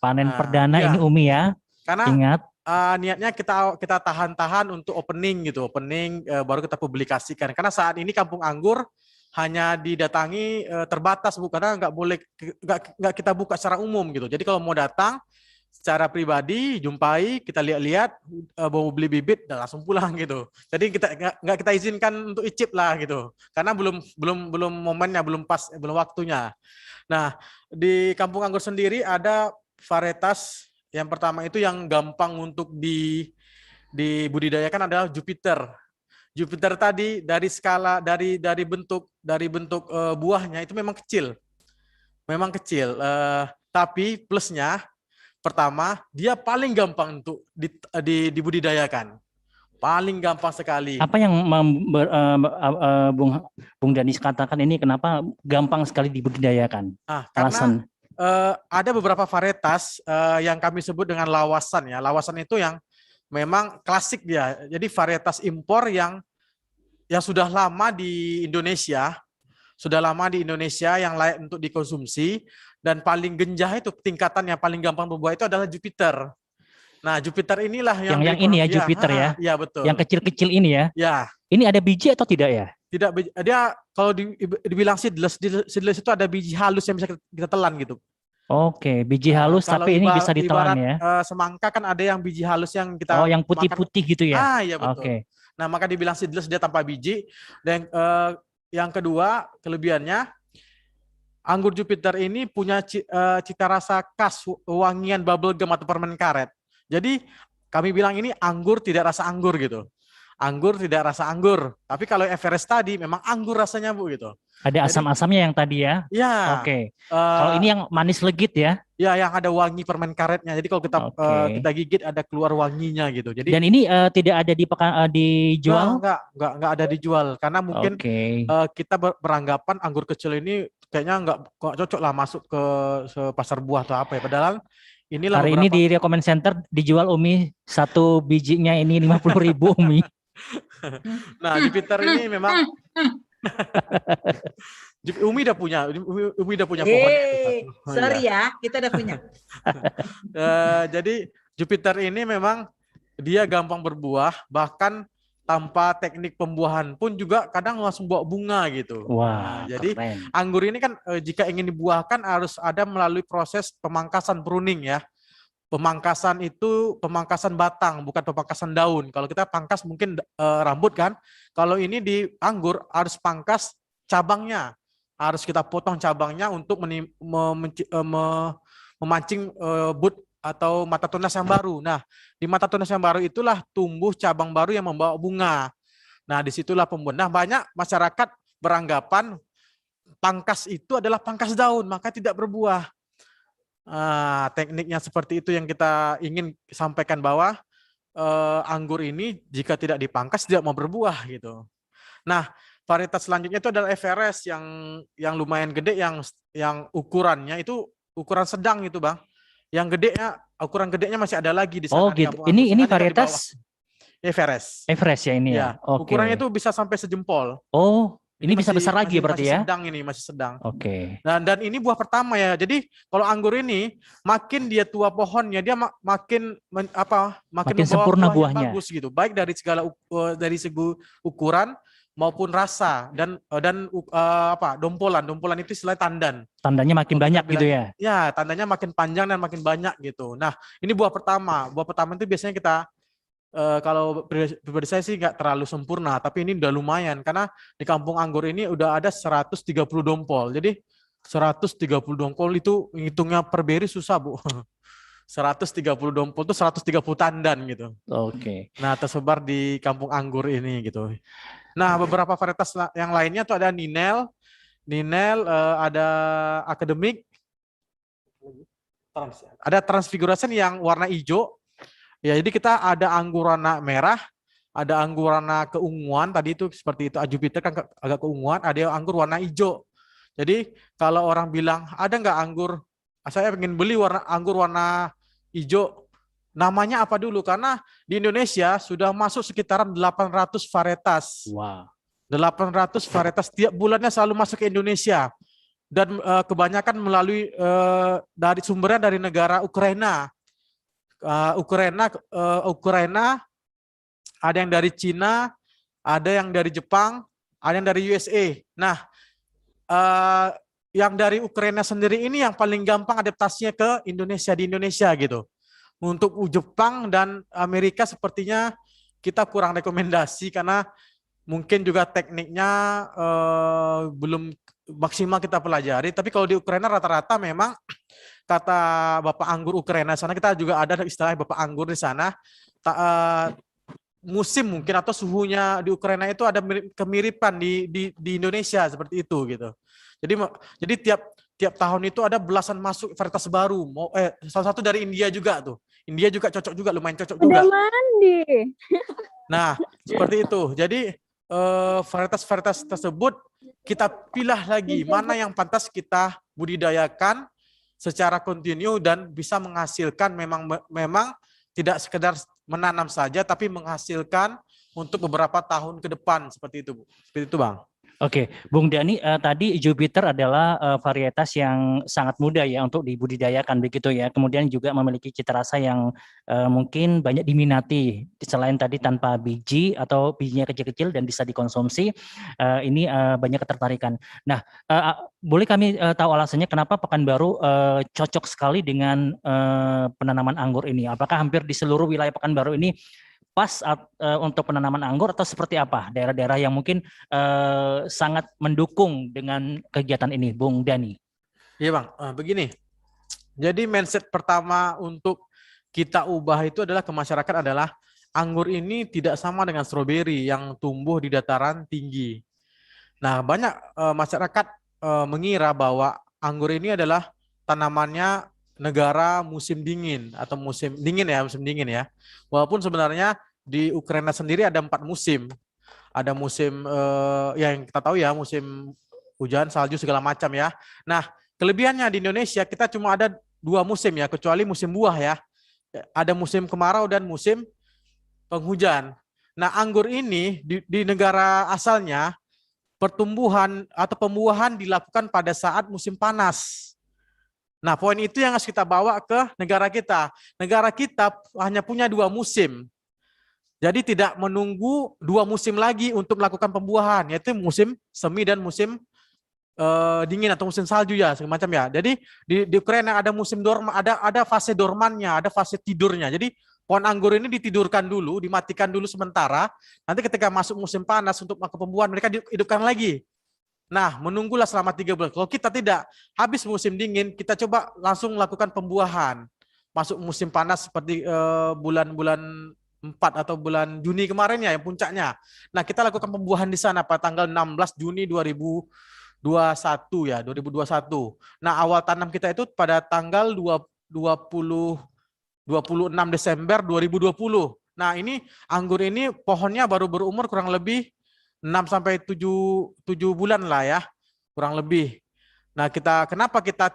Panen perdana ya. Ini Umi ya.
Karena
ingat,
niatnya kita tahan-tahan untuk opening gitu, baru kita publikasikan. Karena saat ini Kampung Anggur hanya didatangi terbatas, Bu, karena nggak kita buka secara umum gitu. Jadi kalau mau datang secara pribadi, jumpai, kita lihat-lihat, mau beli bibit dan langsung pulang gitu. Jadi nggak kita izinkan untuk icip lah gitu, karena belum momennya, belum pas, belum waktunya. Nah, di Kampung Anggur sendiri ada varietas. Yang pertama itu yang gampang untuk dibudidayakan adalah Jupiter. Jupiter tadi dari bentuk buahnya itu memang kecil, tapi plusnya pertama dia paling gampang untuk dibudidayakan, Paling gampang sekali.
Apa yang Bung Danis katakan ini kenapa gampang sekali dibudidayakan?
Karena
Alasan.
ada beberapa varietas yang kami sebut dengan lawasan ya. Lawasan itu yang memang klasik dia. Jadi varietas impor yang sudah lama di Indonesia, yang layak untuk dikonsumsi, dan paling genjah itu tingkatan yang paling gampang berbuah itu adalah Jupiter. Nah, Jupiter inilah yang
ini ya, Jupiter ya.
Iya, betul.
Yang kecil-kecil ini ya.
Ya.
Ini ada biji atau tidak ya?
Tidak, dia kalau dibilang seedless itu ada biji halus yang bisa kita telan gitu.
Oke, biji halus tapi ini bisa ditelan ya.
Semangka kan ada yang biji halus yang kita
yang putih-putih gitu ya.
Iya betul.
Oke.
Nah, maka dibilang seedless, dia tanpa biji. Dan yang kedua, kelebihannya anggur Jupiter ini punya cita rasa khas, wangian bubble gum atau permen karet. Jadi kami bilang ini anggur tidak rasa anggur gitu. Anggur tidak rasa anggur. Tapi kalau Everest tadi memang anggur rasanya, Bu, gitu.
Ada asam-asamnya yang tadi ya?
Ya.
Oke. Kalau ini yang manis legit ya?
Ya, yang ada wangi permen karetnya. Jadi kalau kita gigit ada keluar wanginya gitu. Jadi. Dan
ini tidak ada dijual?
Enggak ada dijual karena mungkin kita beranggapan anggur kecil ini kayaknya enggak cocok lah masuk ke pasar buah atau apa ya. Padahal inilah
hari ini di Rekomen Center dijual Umi satu bijinya ini 50.000 Umi.
Nah, Jupiter ini memang Umi udah punya pohonnya.
Sorry ya, kita udah punya.
Jadi Jupiter ini memang dia gampang berbuah, bahkan tanpa teknik pembuahan pun juga kadang langsung bawa bunga gitu.
Wah,
jadi
keren.
Anggur ini kan jika ingin dibuahkan harus ada melalui proses pemangkasan pruning ya. Pemangkasan itu pemangkasan batang, bukan pemangkasan daun. Kalau kita pangkas mungkin rambut kan. Kalau ini di anggur harus pangkas cabangnya. Harus kita potong cabangnya untuk memancing bud atau mata tunas yang baru. Nah, di mata tunas yang baru itulah tumbuh cabang baru yang membawa bunga. Nah, disitulah pembuahan. Nah, banyak masyarakat beranggapan pangkas itu adalah pangkas daun, maka tidak berbuah. Tekniknya seperti itu yang kita ingin sampaikan bahwa anggur ini jika tidak dipangkas tidak mau berbuah gitu. Nah, varietas selanjutnya itu adalah Everest yang lumayan gede, yang ukurannya itu ukuran sedang itu, Bang. Yang gedenya, ukuran gedenya masih ada lagi di sana.
Oh gitu. Ini varietas
Everest.
Everest ya ini ya.
Ukurannya itu bisa sampai sejempol.
Oh. Ini bisa besar lagi berarti ya?
Masih sedang.
Oke.
Dan ini buah pertama ya. Jadi kalau anggur ini makin dia tua pohonnya, dia makin
sempurna buahnya.
Bagus gitu. Baik dari segi ukuran maupun rasa dan dompolan. Dompolan itu istilah tandan.
Tandanya makin banyak gitu ya?
Ya, tandanya makin panjang dan makin banyak gitu. Nah, ini buah pertama. Buah pertama itu biasanya kita kalau pribadi saya sih nggak terlalu sempurna, tapi ini udah lumayan karena di kampung anggur ini udah ada 130 dompol. Jadi 130 dompol itu ngitungnya per beri susah, Bu. 130 dompol itu 130 tandan gitu.
Oke.
Nah, tersebar di kampung anggur ini gitu. Nah, beberapa varietas yang lainnya tuh ada Ninel, ada Akademik, ada Transfiguration yang warna hijau. Ya, jadi kita ada anggur warna merah, ada anggur warna keunguan, tadi itu seperti itu, Jupiter kan agak keunguan, ada anggur warna hijau. Jadi kalau orang bilang, ada nggak anggur, saya pengen beli anggur warna hijau, namanya apa dulu? Karena di Indonesia sudah masuk sekitaran 800 varietas.
Wow.
800 varietas, tiap bulannya selalu masuk ke Indonesia. Dan kebanyakan melalui sumbernya dari negara Ukraina. Ukraina, ada yang dari Cina, ada yang dari Jepang, ada yang dari USA. Nah, yang dari Ukraina sendiri ini yang paling gampang adaptasinya ke Indonesia, di Indonesia gitu. Untuk Jepang dan Amerika sepertinya kita kurang rekomendasi karena mungkin juga tekniknya belum maksimal kita pelajari. Tapi kalau di Ukraina rata-rata memang kata Bapak Anggur Ukraina sana, kita juga ada istilah Bapak Anggur di sana, musim mungkin atau suhunya di Ukraina itu ada kemiripan di Indonesia seperti itu gitu. Jadi tiap tahun itu ada belasan masuk varietas baru. Salah satu dari India juga tuh. India juga cocok juga, lumayan cocok juga.
Udah mandi.
Nah, seperti itu. Jadi varietas-varietas tersebut kita pilih lagi mana yang pantas kita budidayakan secara kontinu dan bisa menghasilkan memang tidak sekedar menanam saja tapi menghasilkan untuk beberapa tahun ke depan seperti itu, Bu. Seperti itu, Bang.
Oke, Bung Dani, tadi Jupiter adalah varietas yang sangat mudah ya untuk dibudidayakan begitu ya. Kemudian juga memiliki cita rasa yang mungkin banyak diminati. Selain tadi tanpa biji atau bijinya kecil-kecil dan bisa dikonsumsi, ini banyak ketertarikan. Nah, boleh kami tahu alasannya kenapa Pekanbaru cocok sekali dengan penanaman anggur ini? Apakah hampir di seluruh wilayah Pekanbaru ini pas untuk penanaman anggur atau seperti apa daerah-daerah yang mungkin sangat mendukung dengan kegiatan ini, Bung Dani?
Iya, Bang. Begini. Jadi mindset pertama untuk kita ubah itu adalah ke masyarakat adalah anggur ini tidak sama dengan stroberi yang tumbuh di dataran tinggi. Nah, banyak masyarakat mengira bahwa anggur ini adalah tanamannya negara musim dingin atau musim dingin ya. Walaupun sebenarnya di Ukraina sendiri ada 4 musim. Ada musim yang kita tahu ya, musim hujan, salju segala macam ya. Nah, kelebihannya di Indonesia kita cuma ada 2 musim ya, kecuali musim buah ya. Ada musim kemarau dan musim penghujan. Nah, anggur ini di negara asalnya pertumbuhan atau pembuahan dilakukan pada saat musim panas. Nah, poin itu yang harus kita bawa ke negara kita. Negara kita hanya punya 2 musim. Jadi tidak menunggu 2 musim lagi untuk melakukan pembuahan, yaitu musim semi dan musim dingin atau musim salju ya, semacam ya. Jadi di Ukraina ada musim dorman, ada fase dormannya, ada fase tidurnya. Jadi pohon anggur ini ditidurkan dulu, dimatikan dulu sementara. Nanti ketika masuk musim panas untuk melakukan pembuahan, mereka dihidupkan lagi. Nah, menunggulah selama 3 bulan. Kalau kita tidak, habis musim dingin, kita coba langsung lakukan pembuahan. Masuk musim panas seperti bulan-bulan 4 atau bulan Juni kemarin ya, yang puncaknya. Nah, kita lakukan pembuahan di sana pada tanggal 16 Juni 2021 ya, 2021. Nah, awal tanam kita itu pada tanggal 26 Desember 2020. Nah, ini anggur ini pohonnya baru berumur kurang lebih 6 sampai 7 bulan lah ya, kurang lebih. Nah, kenapa kita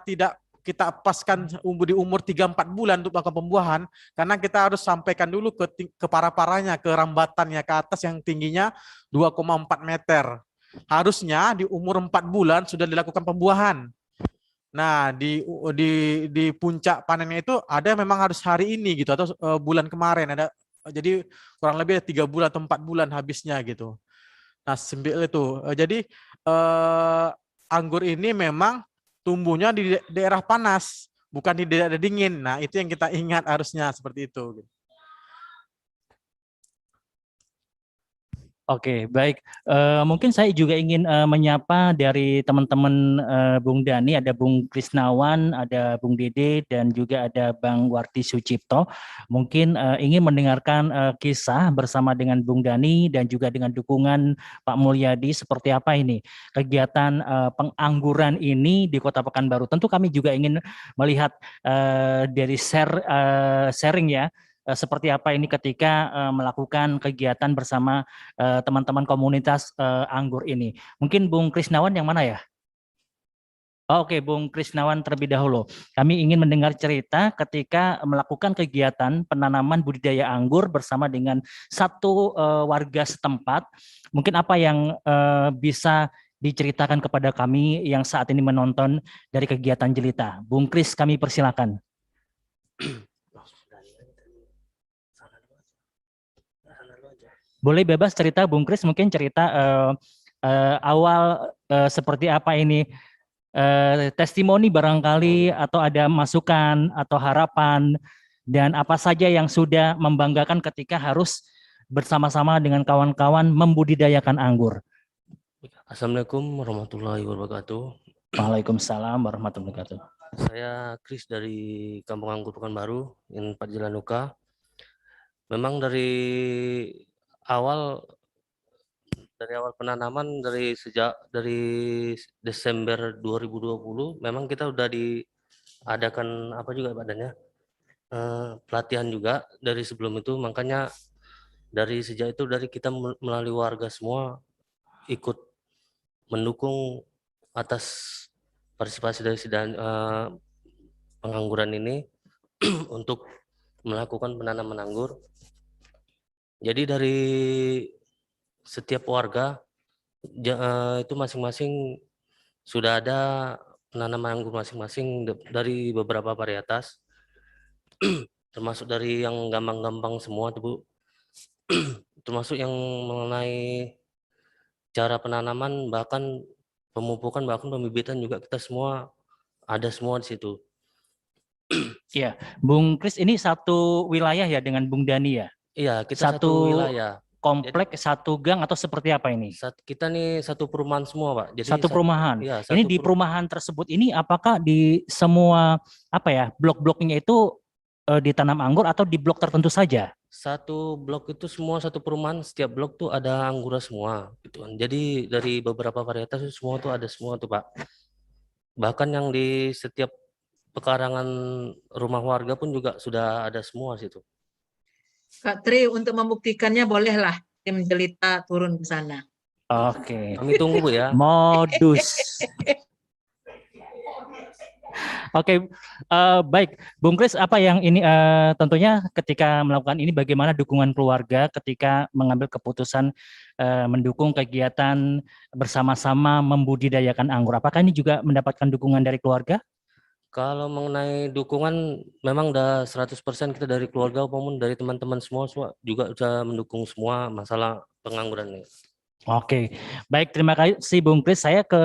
paskan di umur 3-4 bulan untuk melakukan pembuahan? Karena kita harus sampaikan dulu ke para-paranya, ke rambatannya ke atas yang tingginya 2,4 meter. Harusnya di umur 4 bulan sudah dilakukan pembuahan. Nah, di puncak panennya itu ada memang harus hari ini gitu atau bulan kemarin ada. Jadi kurang lebih 3 bulan atau 4 bulan habisnya gitu. Nah, itu. Jadi anggur ini memang tumbuhnya di daerah panas, bukan di daerah dingin. Nah, itu yang kita ingat harusnya seperti itu.
Oke, baik. Mungkin saya juga ingin menyapa dari teman-teman Bung Dani, ada Bung Krisnawan, ada Bung Dede, dan juga ada Bang Warti Sucipto. Mungkin ingin mendengarkan kisah bersama dengan Bung Dani dan juga dengan dukungan Pak Mulyadi seperti apa ini kegiatan pengangguran ini di Kota Pekanbaru. Tentu kami juga ingin melihat dari sharing ya. Seperti apa ini ketika melakukan kegiatan bersama teman-teman komunitas anggur ini. Mungkin Bung Krisnawan yang mana ya? Oke, Bung Krisnawan terlebih dahulu. Kami ingin mendengar cerita ketika melakukan kegiatan penanaman budidaya anggur bersama dengan satu warga setempat. Mungkin apa yang bisa diceritakan kepada kami yang saat ini menonton dari kegiatan Jelita. Bung Kris, kami persilakan. Boleh bebas cerita, Bung Kris, mungkin cerita awal seperti apa ini, testimoni barangkali, atau ada masukan atau harapan, dan apa saja yang sudah membanggakan ketika harus bersama-sama dengan kawan-kawan membudidayakan anggur.
Assalamualaikum warahmatullahi wabarakatuh.
Waalaikumsalam warahmatullahi wabarakatuh.
Saya Kris dari Kampung Anggur Pekanbaru, yang 4 Jalan Luka. Memang dari awal penanaman dari Desember 2020 memang kita udah diadakan apa juga badannya pelatihan juga dari sebelum itu, makanya dari sejak itu dari kita melalui warga semua ikut mendukung atas partisipasi dari pengangguran ini untuk melakukan penanaman anggur. Jadi dari setiap warga itu masing-masing sudah ada penanaman anggur masing-masing dari beberapa varietas, termasuk dari yang gampang-gampang semua tuh Bu, termasuk yang mengenai cara penanaman, bahkan pemupukan, bahkan pembibitan juga kita semua ada semua di situ.
Iya, Bung Kris ini satu wilayah ya dengan Bung Dani ya?
Iya, kita satu wilayah.
Komplek, satu gang atau seperti apa ini?
Kita nih satu perumahan semua, Pak. Jadi
satu perumahan.
Iya,
ini di perumahan tersebut ini apakah di semua apa ya blok-bloknya itu ditanam anggur atau di blok tertentu saja?
Satu blok itu semua satu perumahan, setiap blok tuh ada anggurnya semua gitu kan. Jadi dari beberapa varietas itu semua tuh ada semua tuh Pak. Bahkan yang di setiap pekarangan rumah warga pun juga sudah ada semua situ.
Kak Tri, untuk membuktikannya bolehlah tim Jelita turun ke sana.
Oke.
Kami tunggu Bu ya.
Modus. Oke, baik, Bung Kris, apa yang ini tentunya ketika melakukan ini bagaimana dukungan keluarga ketika mengambil keputusan mendukung kegiatan bersama-sama membudidayakan anggur? Apakah ini juga mendapatkan dukungan dari keluarga?
Kalau mengenai dukungan memang udah 100% kita dari keluarga maupun dari teman-teman semua juga sudah mendukung semua masalah pengangguran ini.
Oke, baik, terima kasih Bung Kris. Saya ke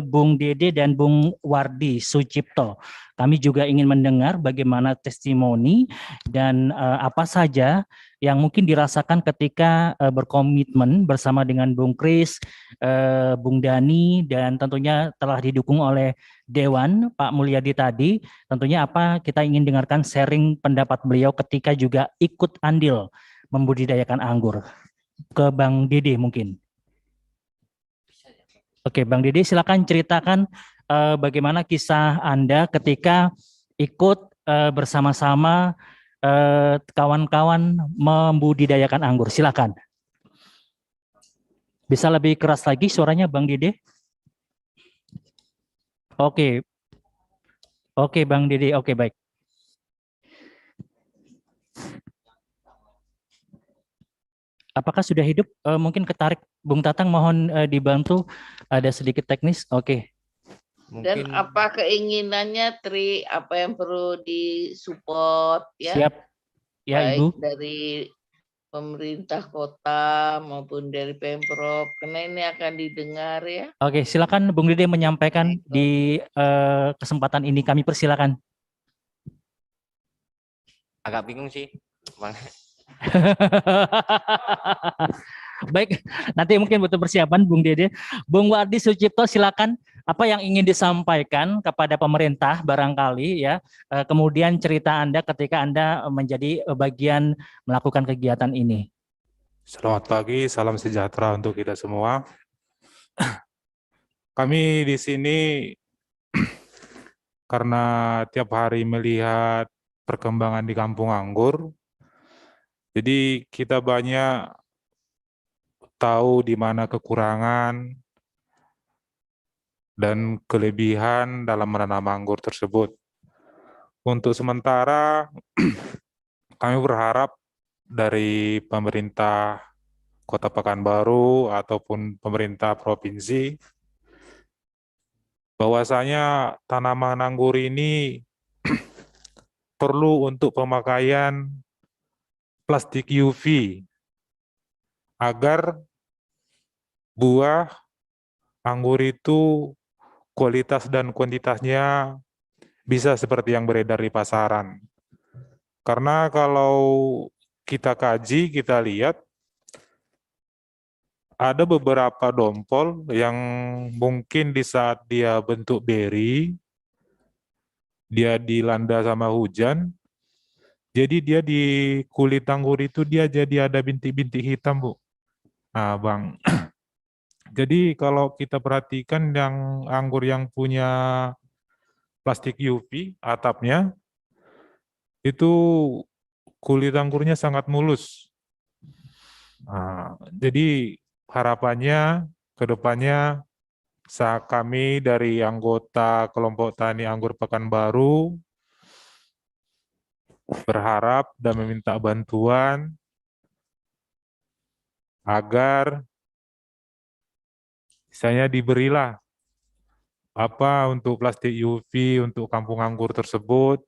Bung Dede dan Bung Wardi Sucipto. Kami juga ingin mendengar bagaimana testimoni dan apa saja yang mungkin dirasakan ketika berkomitmen bersama dengan Bung Kris, Bung Dani, dan tentunya telah didukung oleh Dewan Pak Mulyadi tadi. Tentunya apa kita ingin dengarkan sharing pendapat beliau ketika juga ikut andil membudidayakan anggur. Ke Bang Dede mungkin. Oke, Bang Dede, silakan ceritakan bagaimana kisah Anda ketika ikut bersama-sama kawan-kawan membudidayakan anggur. Silakan. Bisa lebih keras lagi suaranya, Bang Dede? Oke. Oke, Bang Dede. Oke, baik. Apakah sudah hidup? Mungkin ketarik. Bung Tatang mohon dibantu. Ada sedikit teknis. Oke.
Dan apa keinginannya, Tri? Apa yang perlu disupport? Ya?
Siap. Ya,
baik
Ibu.
Dari pemerintah kota maupun dari Pemprov. Karena ini akan didengar ya.
Oke, silakan Bung Dede menyampaikan di kesempatan ini. Kami persilakan.
Agak bingung sih, Bang.
Baik, nanti mungkin butuh persiapan Bung Dede. Bung Wardi Sucipto, silakan apa yang ingin disampaikan kepada pemerintah barangkali ya. Kemudian cerita Anda ketika Anda menjadi bagian melakukan kegiatan ini.
Selamat pagi, salam sejahtera untuk kita semua. Kami di sini karena tiap hari melihat perkembangan di Kampung Anggur, jadi kita banyak tahu di mana kekurangan dan kelebihan dalam menanam anggur tersebut. Untuk sementara, kami berharap dari pemerintah Kota Pekanbaru ataupun pemerintah provinsi, bahwasanya tanaman anggur ini perlu untuk pemakaian plastik UV agar buah anggur itu kualitas dan kuantitasnya bisa seperti yang beredar di pasaran. Karena kalau kita kaji, kita lihat ada beberapa dompol yang mungkin di saat dia bentuk beri, dia dilanda sama hujan, jadi dia di kulit anggur itu dia jadi ada bintik-bintik hitam, Bu. Nah, Bang. Jadi kalau kita perhatikan yang anggur yang punya plastik UV atapnya, itu kulit anggurnya sangat mulus. Jadi harapannya ke depannya kami dari anggota kelompok tani anggur Pekanbaru berharap dan meminta bantuan agar misalnya diberilah untuk plastik UV untuk kampung anggur tersebut,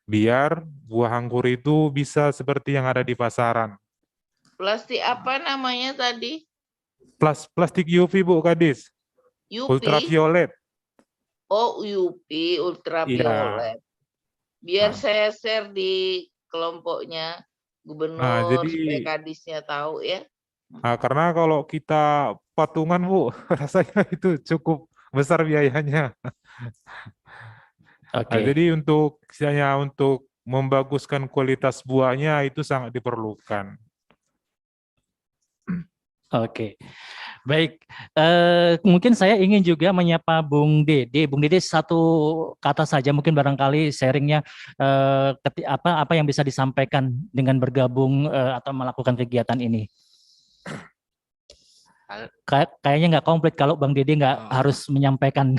biar buah anggur itu bisa seperti yang ada di pasaran.
Plastik apa namanya tadi?
Plastik UV, Bu Kadis.
UV?
Ultraviolet.
Oh, UV,
Iya.
ultraviolet. Biar
Nah.
saya share di kelompoknya gubernur
jadi
supaya kadisnya tahu ya.
karena kalau kita patungan, Bu, rasanya itu cukup besar biayanya.
Oke.
Jadi untuk membaguskan kualitas buahnya itu sangat diperlukan.
Oke, baik. Mungkin saya ingin juga menyapa Bung Dede. Bung Dede, satu kata saja mungkin barangkali sharingnya apa yang bisa disampaikan dengan bergabung atau melakukan kegiatan ini. Kayaknya nggak komplit kalau Bang Dede nggak harus menyampaikan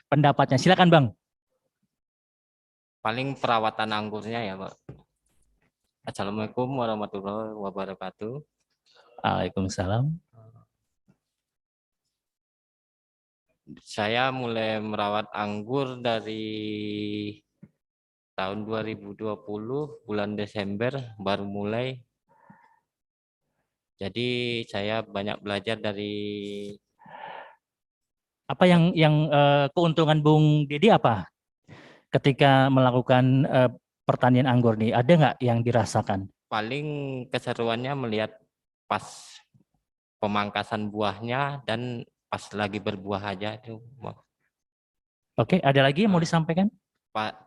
pendapatnya. Silakan Bang.
Paling perawatan anggurnya ya Pak. Assalamualaikum warahmatullahi wabarakatuh.
Waalaikumsalam.
Saya mulai merawat anggur dari tahun 2020 bulan Desember baru mulai. Jadi saya banyak belajar dari
apa yang keuntungan Bung Dede apa ketika melakukan pertanian anggur nih? Ada nggak yang dirasakan?
paling keseruannya melihat pas pemangkasan buahnya dan pas lagi berbuah aja itu.
Oke, ada lagi yang mau disampaikan?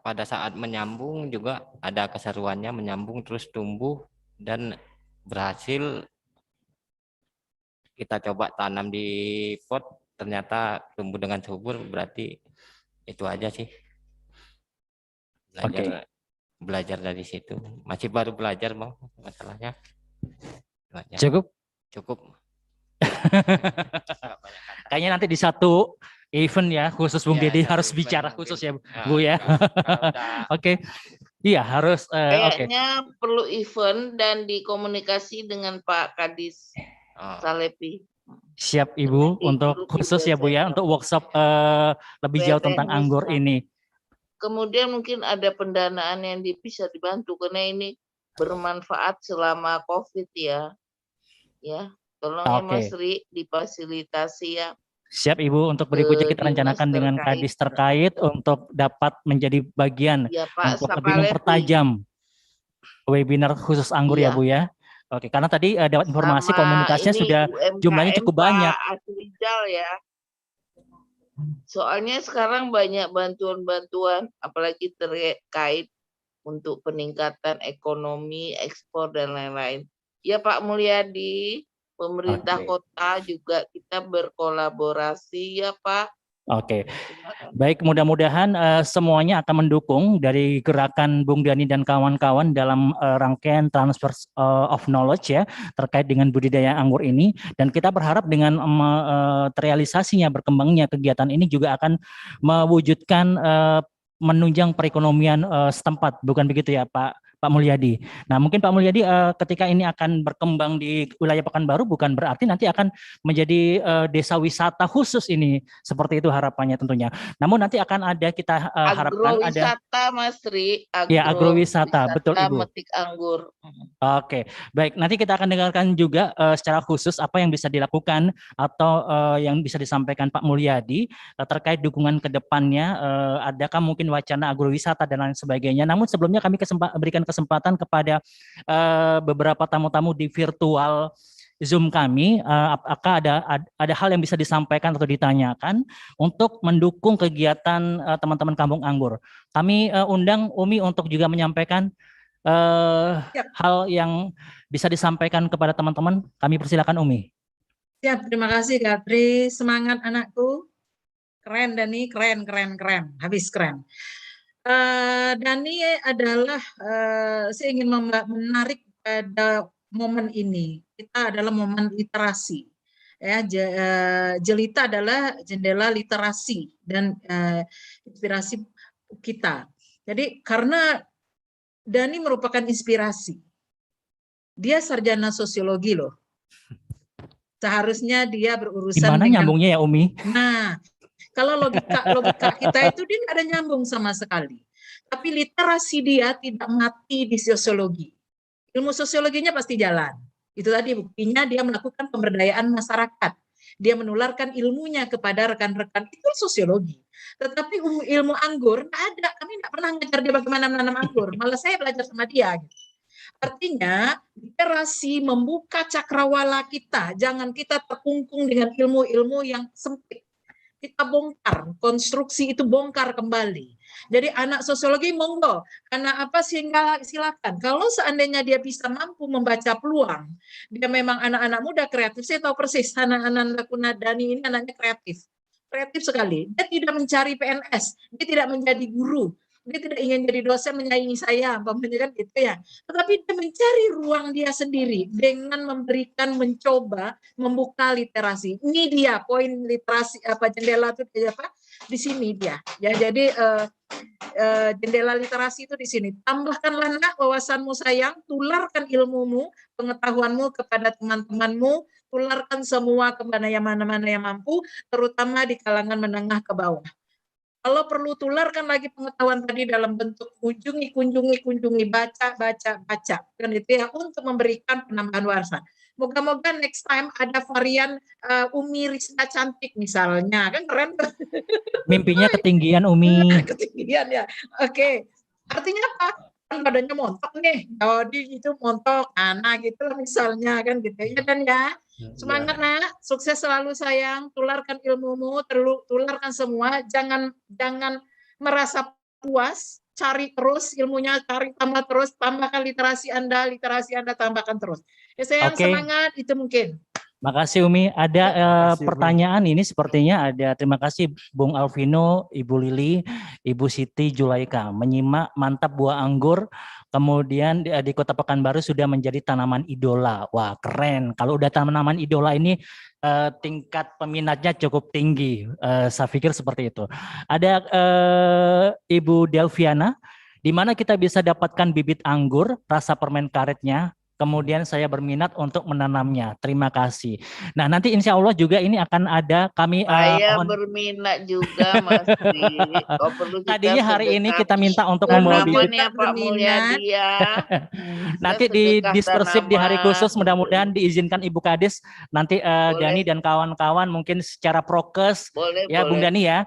Pada saat menyambung juga ada keseruannya, menyambung terus tumbuh dan berhasil kita coba tanam di pot ternyata tumbuh dengan subur, berarti itu aja sih. Belajar dari situ. Masih baru belajar Bang masalahnya. Cukup.
Kayaknya nanti di satu event ya khusus Bung Dede harus bicara khusus ya Bu ya. Oke. Iya harus.
Kayaknya perlu event dan dikomunikasi dengan Pak Kadis Salepi.
Siap Ibu untuk khusus ya Bu ya untuk workshop lebih jauh tentang anggur ini.
Kemudian mungkin ada pendanaan yang bisa dibantu karena ini bermanfaat selama COVID ya. Ya, tolong ya Mas Ri difasilitasi ya.
Siap Ibu, untuk berikutnya kita rencanakan dengan kadis terkait untuk dapat menjadi bagian
ya, Pak,
untuk lebih mempertajam webinar khusus anggur ya Bu ya. Oke, karena tadi dapat informasi komunitasnya sudah jumlahnya cukup banyak.
Ya. Soalnya sekarang banyak bantuan-bantuan, apalagi terkait untuk peningkatan ekonomi, ekspor, dan lain-lain. Ya Pak Mulyadi, pemerintah kota juga kita berkolaborasi ya Pak.
Oke, baik mudah-mudahan semuanya akan mendukung dari gerakan Bung Dani dan kawan-kawan dalam rangkaian transfer of knowledge ya terkait dengan budidaya anggur ini, dan kita berharap dengan terrealisasinya berkembangnya kegiatan ini juga akan mewujudkan menunjang perekonomian setempat, bukan begitu ya Pak Mulyadi. Nah mungkin Pak Mulyadi ketika ini akan berkembang di wilayah Pekanbaru bukan berarti nanti akan menjadi desa wisata khusus ini, seperti itu harapannya tentunya. Namun nanti akan ada kita harapkan ada
agrowisata Mas Ri,
agrowisata, betul Ibu.
Metik anggur.
Oke, baik. Nanti kita akan dengarkan juga secara khusus apa yang bisa dilakukan atau yang bisa disampaikan Pak Mulyadi terkait dukungan ke depannya. Adakah mungkin wacana agrowisata dan lain sebagainya. Namun sebelumnya kami berikan kesempatan kepada beberapa tamu-tamu di virtual Zoom kami, apakah ada hal yang bisa disampaikan atau ditanyakan untuk mendukung kegiatan teman-teman Kampung Anggur. Kami undang Umi untuk juga menyampaikan hal yang bisa disampaikan kepada teman-teman. Kami persilakan Umi.
Siap, terima kasih Gatri. Semangat anakku. Keren Dani, keren. Habis keren. Dani adalah saya ingin menarik pada momen ini. Kita adalah momen literasi. Ya, Jelita adalah jendela literasi dan inspirasi kita. Jadi karena Dani merupakan inspirasi. Dia sarjana sosiologi loh. Seharusnya dia berurusan
Gimana
dengan
nyambungnya ya Umi?
Nah, kalau logika kita itu dia nggak ada nyambung sama sekali. Tapi literasi dia tidak mati di sosiologi. Ilmu sosiologinya pasti jalan. Itu tadi buktinya dia melakukan pemberdayaan masyarakat. Dia menularkan ilmunya kepada rekan-rekan. Itu sosiologi. Tetapi ilmu anggur nggak ada. Kami nggak pernah ngajar dia bagaimana menanam anggur. Malah saya belajar sama dia. Artinya literasi membuka cakrawala kita. Jangan kita terkungkung dengan ilmu-ilmu yang sempit. Kita bongkar, konstruksi itu bongkar kembali. Jadi anak sosiologi monggo, anak apa sehingga silakan. Kalau seandainya dia bisa mampu membaca peluang, dia memang anak-anak muda kreatif. Saya tahu persis anak-anak Dani ini anaknya kreatif. Kreatif sekali. Dia tidak mencari PNS, dia tidak menjadi guru. Dia tidak ingin jadi dosen menyaingi saya, kan gitu ya. Tetapi dia mencari ruang dia sendiri dengan mencoba membuka literasi. Ini dia poin literasi jendela itu apa? Di sini dia. Ya, jadi jendela literasi itu di sini. Tambahkanlah nak wawasanmu sayang, tularkan ilmumu, pengetahuanmu kepada teman-temanmu, tularkan semua kepada yang mana-mana yang mampu, terutama di kalangan menengah ke bawah. Kalau perlu tularkan lagi pengetahuan tadi dalam bentuk kunjungi, baca. Kan itu ya, untuk memberikan penambahan wawasan. Moga-moga next time ada varian Umi Rizka Cantik misalnya, kan keren.
Mimpinya ketinggian Umi.
Ketinggian ya. Oke. Artinya apa? Kan badannya montok nih. Jadi itu montok, anak gitu misalnya kan gitu ya kan ya. Semangat nak, sukses selalu sayang, tularkan ilmumu, tularkan semua, jangan merasa puas, cari terus ilmunya, cari tambah terus, tambahkan literasi Anda tambahkan terus. Ya sayang, semangat, itu mungkin.
Makasih Umi. Ada pertanyaan ini sepertinya ada. Terima kasih Bung Alvino, Ibu Lili, Ibu Siti Julaika. Menyimak mantap buah anggur. Kemudian di Kota Pekanbaru sudah menjadi tanaman idola. Wah keren. Kalau udah tanaman idola ini tingkat peminatnya cukup tinggi. Saya pikir seperti itu. Ada Ibu Delviana. Di mana kita bisa dapatkan bibit anggur, rasa permen karetnya. Kemudian saya berminat untuk menanamnya. Terima kasih. Nah nanti insya Allah juga ini akan ada kami.
Saya berminat juga Mas.
Tadinya hari ini kita minta untuk membawa bibit.
Pak Mulyadi ya.
Nanti di dispersif di hari khusus mudah-mudahan diizinkan Ibu Kadis. Nanti Dani dan kawan-kawan mungkin secara prokes ya Bung Dani ya.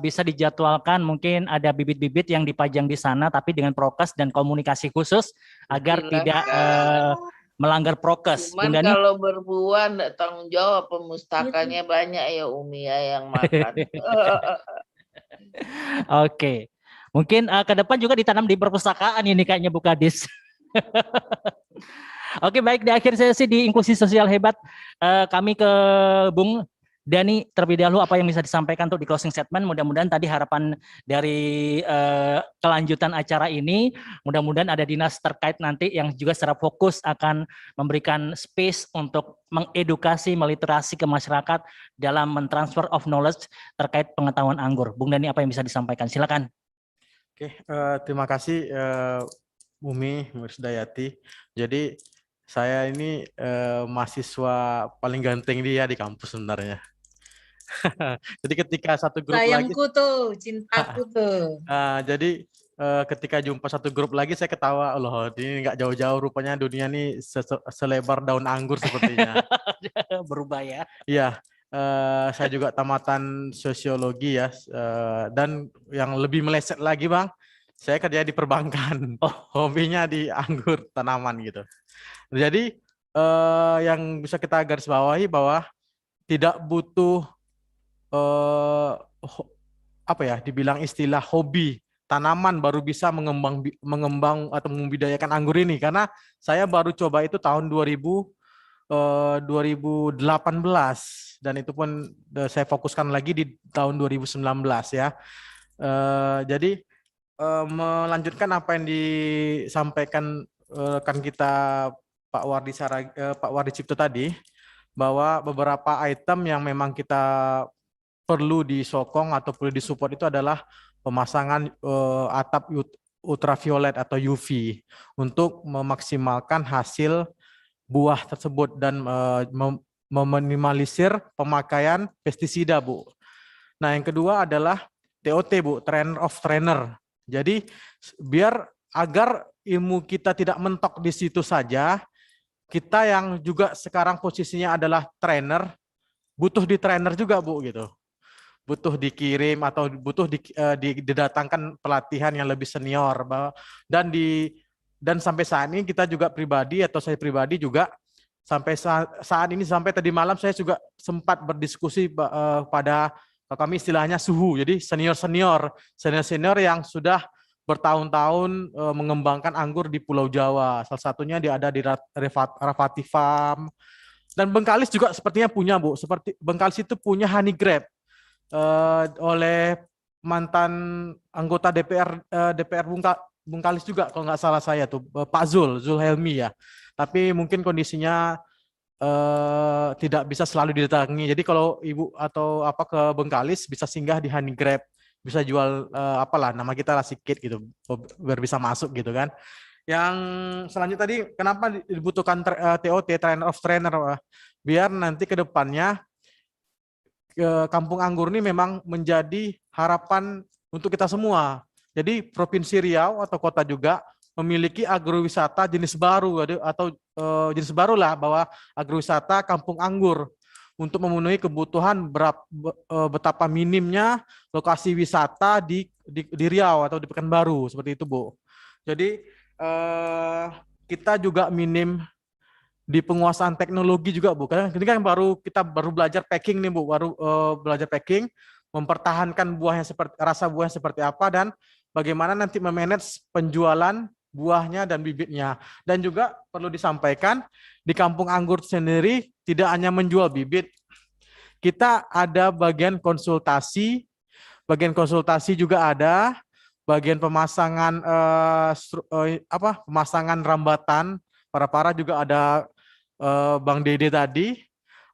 Bisa dijadwalkan mungkin ada bibit-bibit yang dipajang di sana tapi dengan prokes dan komunikasi khusus agar tidak melanggar prokes.
Cuman kalau berbuah enggak tanggung jawab, pemustakanya banyak ya Umi ya yang makan.
Oke. Mungkin ke depan juga ditanam di perpustakaan ini kayaknya Bu Kadis. Oke, baik, di akhir sesi di inklusi sosial hebat kami ke Bung Dani terlebih dahulu, apa yang bisa disampaikan untuk di closing statement. Mudah-mudahan tadi harapan dari kelanjutan acara ini, mudah-mudahan ada dinas terkait nanti yang juga secara fokus akan memberikan space untuk mengedukasi, meliterasi ke masyarakat dalam mentransfer of knowledge terkait pengetahuan anggur. Bung Dani, apa yang bisa disampaikan? Silakan.
Oke, terima kasih Umi Mursdayati. Jadi saya ini mahasiswa paling ganteng dia di kampus sebenarnya. Jadi ketika satu grup
sayangku
lagi,
tuh, cintaku tuh.
Jadi ketika jumpa satu grup lagi saya ketawa, loh ini nggak jauh-jauh rupanya dunia ini selebar daun anggur sepertinya.
Berubah ya.
Iya, saya juga tamatan sosiologi ya, dan yang lebih meleset lagi Bang, saya kerja di perbankan, hobinya di anggur tanaman gitu. Jadi yang bisa kita garis bawahi bahwa tidak butuh apa ya, dibilang istilah hobi tanaman baru bisa mengembang atau membudidayakan anggur ini, karena saya baru coba itu tahun 2018 dan itu pun saya fokuskan lagi di tahun 2019 ya. Jadi melanjutkan apa yang disampaikan rekan kita Pak Wardi Cipto tadi, bahwa beberapa item yang memang kita perlu disokong atau perlu disupport itu adalah pemasangan atap ultraviolet atau UV untuk memaksimalkan hasil buah tersebut dan meminimalisir pemakaian pestisida, Bu. Nah, yang kedua adalah TOT, Bu, trainer of trainer. Jadi agar ilmu kita tidak mentok di situ saja, kita yang juga sekarang posisinya adalah trainer, butuh di trainer juga, Bu, gitu. Butuh dikirim atau butuh didatangkan pelatihan yang lebih senior, dan sampai saat ini kita juga pribadi atau saya pribadi juga sampai saat ini, sampai tadi malam saya juga sempat berdiskusi pada kami istilahnya suhu, jadi senior yang sudah bertahun-tahun mengembangkan anggur di Pulau Jawa. Salah satunya dia ada di Rafati Farm, dan Bengkalis juga sepertinya punya, Bu. Seperti Bengkalis itu punya honey grape oleh mantan anggota DPR Bengkalis juga kalau nggak salah saya tuh, Pak Zul Helmi ya. Tapi mungkin kondisinya tidak bisa selalu didatangi. Jadi kalau Ibu atau apa ke Bengkalis bisa singgah di honey grape, bisa jual apalah nama kita lah sedikit gitu biar bisa masuk gitu kan. Yang selanjutnya tadi kenapa dibutuhkan TOT, trainer of trainer, biar nanti ke depannya Kampung Anggur ini memang menjadi harapan untuk kita semua. Jadi Provinsi Riau atau kota juga memiliki agrowisata jenis baru atau jenis baru lah, bahwa agrowisata Kampung Anggur untuk memenuhi kebutuhan betapa minimnya lokasi wisata di Riau atau di Pekanbaru seperti itu, Bu. Jadi kita juga minim di penguasaan teknologi juga, Bu. Karena ini kan kita baru belajar packing nih, Bu. Baru belajar packing, mempertahankan buahnya rasa buahnya seperti apa, dan bagaimana nanti memanage penjualan buahnya dan bibitnya. Dan juga perlu disampaikan, di Kampung Anggur sendiri tidak hanya menjual bibit. Kita ada bagian konsultasi juga ada, bagian pemasangan pemasangan rambatan, para juga ada Bang Dede tadi,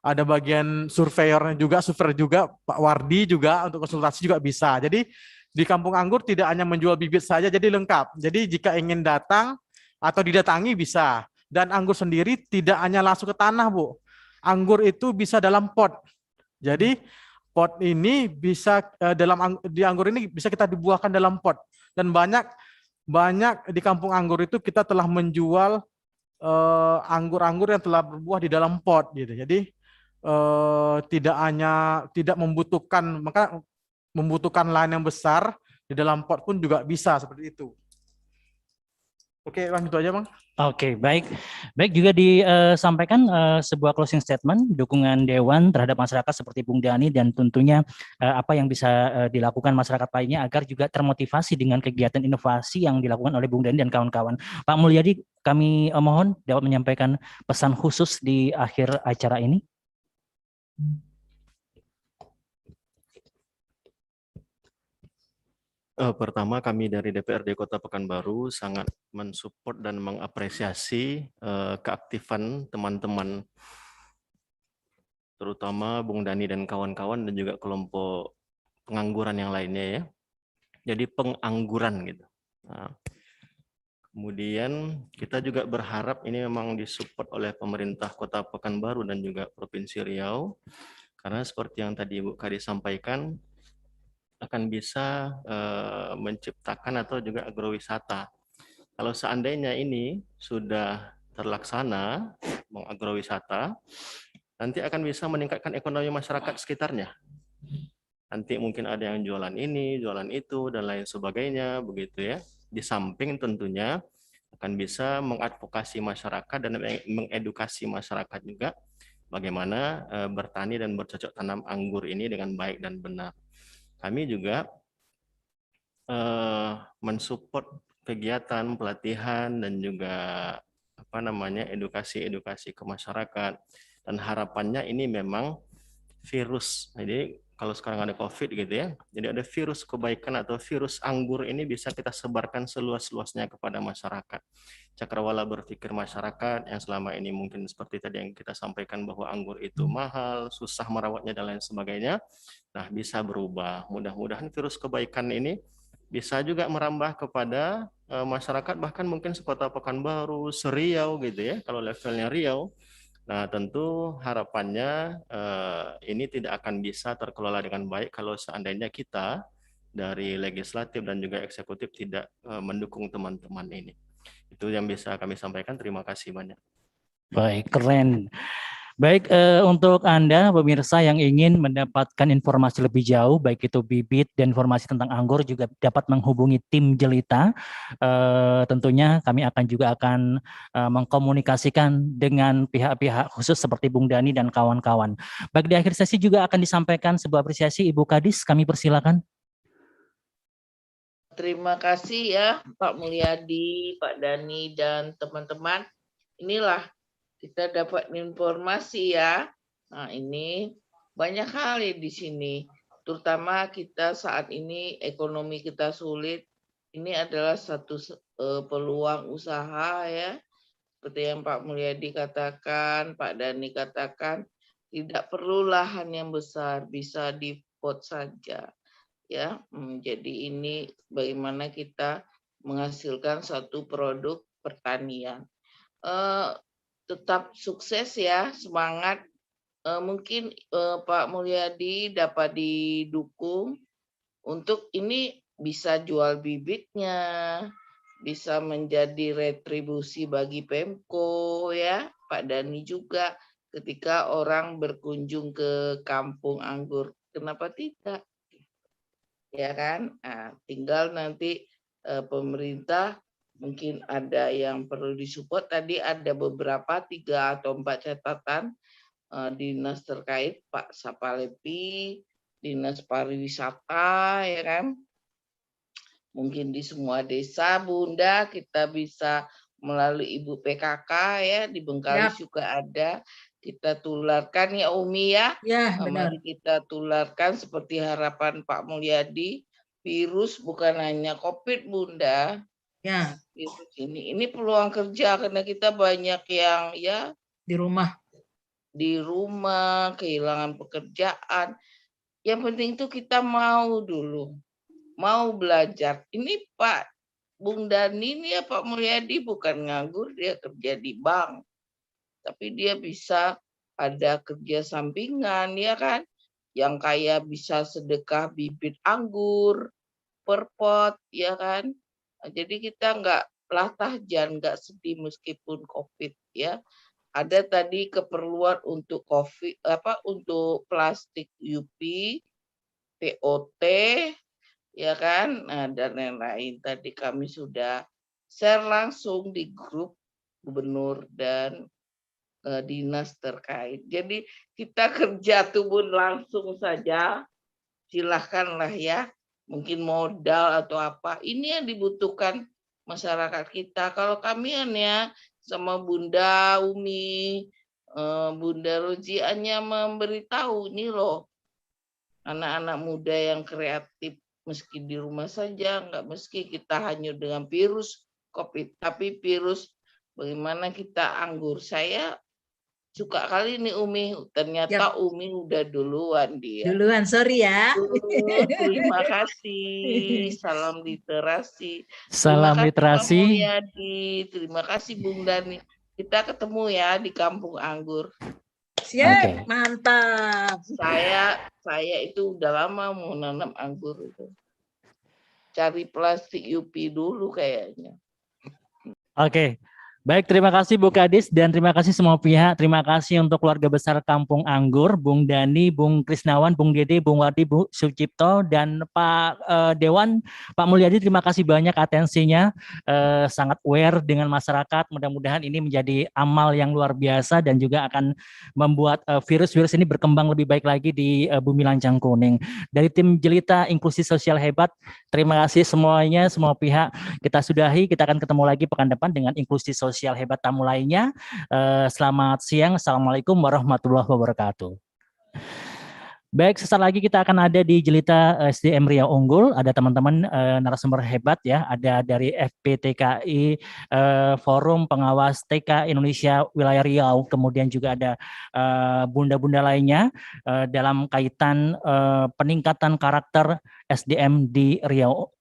ada bagian surveyor juga, Pak Wardi juga untuk konsultasi juga bisa. Jadi di Kampung Anggur tidak hanya menjual bibit saja, jadi lengkap. Jadi jika ingin datang atau didatangi bisa. Dan anggur sendiri tidak hanya langsung ke tanah, Bu. Anggur itu bisa dalam pot. Jadi pot ini bisa di anggur ini bisa kita dibuahkan dalam pot. Dan banyak di Kampung Anggur itu kita telah menjual anggur-anggur yang telah berbuah di dalam pot gitu. Jadi tidak membutuhkan lahan yang besar, di dalam pot pun juga bisa seperti itu. Oke, Bang, itu aja, Bang.
Oke, baik juga disampaikan sebuah closing statement dukungan Dewan terhadap masyarakat seperti Bung Dhani, dan tentunya apa yang bisa dilakukan masyarakat lainnya agar juga termotivasi dengan kegiatan inovasi yang dilakukan oleh Bung Dhani dan kawan-kawan. Pak Mulyadi, kami mohon dapat menyampaikan pesan khusus di akhir acara ini.
Pertama, kami dari DPRD Kota Pekanbaru sangat mensupport dan mengapresiasi keaktifan teman-teman, terutama Bung Dhani dan kawan-kawan, dan juga kelompok pengangguran yang lainnya ya. Jadi pengangguran gitu. Nah, kemudian kita juga berharap ini memang disupport oleh pemerintah Kota Pekanbaru dan juga Provinsi Riau, karena seperti yang tadi Ibu Kadi sampaikan, akan bisa menciptakan atau juga agrowisata. Kalau seandainya ini sudah terlaksana, mengagrowisata, nanti akan bisa meningkatkan ekonomi masyarakat sekitarnya. Nanti mungkin ada yang jualan ini, jualan itu, dan lain sebagainya, begitu ya. Di samping tentunya akan bisa mengadvokasi masyarakat dan mengedukasi masyarakat juga bagaimana bertani dan bercocok tanam anggur ini dengan baik dan benar. Kami juga mensupport kegiatan pelatihan dan juga edukasi ke masyarakat, dan harapannya ini memang virus. Jadi kalau sekarang ada COVID gitu ya. Jadi ada virus kebaikan atau virus anggur ini bisa kita sebarkan seluas-luasnya kepada masyarakat. Cakrawala berpikir masyarakat yang selama ini mungkin seperti tadi yang kita sampaikan bahwa anggur itu mahal, susah merawatnya dan lain sebagainya. Nah, bisa berubah. Mudah-mudahan virus kebaikan ini bisa juga merambah kepada masyarakat bahkan mungkin sekota Pekanbaru, Seriau gitu ya, kalau levelnya Riau. Nah, tentu harapannya ini tidak akan bisa terkelola dengan baik kalau seandainya kita dari legislatif dan juga eksekutif tidak mendukung teman-teman ini. Itu yang bisa kami sampaikan. Terima kasih banyak.
Baik, keren. Baik, untuk Anda pemirsa yang ingin mendapatkan informasi lebih jauh, baik itu bibit dan informasi tentang anggur juga dapat menghubungi tim Jelita. Tentunya kami juga akan mengkomunikasikan dengan pihak-pihak khusus seperti Bung Dani dan kawan-kawan. Baik, di akhir sesi juga akan disampaikan sebuah apresiasi. Ibu Kadis, kami persilakan.
Terima kasih ya Pak Mulyadi, Pak Dani, dan teman-teman. Inilah kita dapat informasi ya. Nah, ini banyak hal ya di sini. Terutama kita saat ini ekonomi kita sulit. Ini adalah satu peluang usaha ya. Seperti yang Pak Mulyadi katakan, Pak Dani katakan, tidak perlu lahan yang besar, bisa di pot saja. Ya, jadi ini bagaimana kita menghasilkan satu produk pertanian. Tetap sukses ya, semangat. Mungkin Pak Mulyadi dapat didukung untuk ini bisa jual bibitnya, bisa menjadi retribusi bagi Pemko ya, Pak Dani juga ketika orang berkunjung ke kampung anggur, kenapa tidak? Ya kan? Nah, tinggal nanti pemerintah mungkin ada yang perlu disupport. Tadi ada beberapa 3 atau 4 catatan dinas terkait, Pak Sapalepi, dinas pariwisata, ya kan? Mungkin di semua desa, Bunda, kita bisa melalui Ibu PKK ya, di Bengkalis juga ada. Kita tularkan ya Umi ya.
Ya, benar.
Mari kita tularkan seperti harapan Pak Mulyadi. Virus bukan hanya COVID, Bunda.
Ya.
Virus ini peluang kerja karena kita banyak yang ya
di rumah.
Di rumah, kehilangan pekerjaan. Yang penting itu kita mau dulu. Mau belajar. Ini Pak Bung Dani ini ya Pak Mulyadi bukan nganggur, dia kerja di bank. Tapi dia bisa ada kerja sampingan ya kan. Yang kayak bisa sedekah bibit anggur per pot ya kan. Jadi kita nggak latah jangan nggak sedih meskipun COVID ya. Ada tadi keperluan untuk untuk plastik UP, POT ya kan. Nah, dan lain-lain tadi kami sudah share langsung di grup gubernur dan dinas terkait. Jadi kita kerja turun langsung saja. Silahkanlah ya. Mungkin modal atau apa. Ini yang dibutuhkan masyarakat kita. Kalau kami hanya sama Bunda Umi, Bunda Roji hanya memberitahu ini loh. Anak-anak muda yang kreatif meski di rumah saja, nggak meski kita hanyut dengan virus COVID, tapi virus bagaimana kita anggur. Saya suka kali ini Umi, ternyata Umi udah duluan dia.
Duluan, sorry ya.
Terima kasih, salam literasi.
Salam literasi.
Terima kasih Bung Dani. Kita ketemu ya di Kampung Anggur.
Siap, mantap.
Saya itu udah lama mau nanam anggur itu. Cari plastik UP dulu kayaknya.
Oke. Baik, terima kasih Bu Kadis dan terima kasih semua pihak. Terima kasih untuk keluarga besar Kampung Anggur, Bung Dani, Bung Krisnawan, Bung Dede, Bung Wardi, Bu Sucipto, dan Pak Dewan, Pak Mulyadi. Terima kasih banyak atensinya, sangat aware dengan masyarakat. Mudah-mudahan ini menjadi amal yang luar biasa dan juga akan membuat virus-virus ini berkembang lebih baik lagi di Bumi Lancang Kuning. Dari tim Jelita Inklusi Sosial Hebat, terima kasih semuanya, semua pihak. Kita sudahi, kita akan ketemu lagi pekan depan dengan Inklusi Sosial Hebat tamu lainnya. Selamat siang. Assalamualaikum warahmatullahi wabarakatuh. Baik, sesaat lagi kita akan ada di Jelita SDM Riau Unggul. Ada teman-teman narasumber hebat ya. Ada dari FPTKI Forum Pengawas TK Indonesia Wilayah Riau. Kemudian juga ada bunda-bunda lainnya dalam kaitan peningkatan karakter SDM di Riau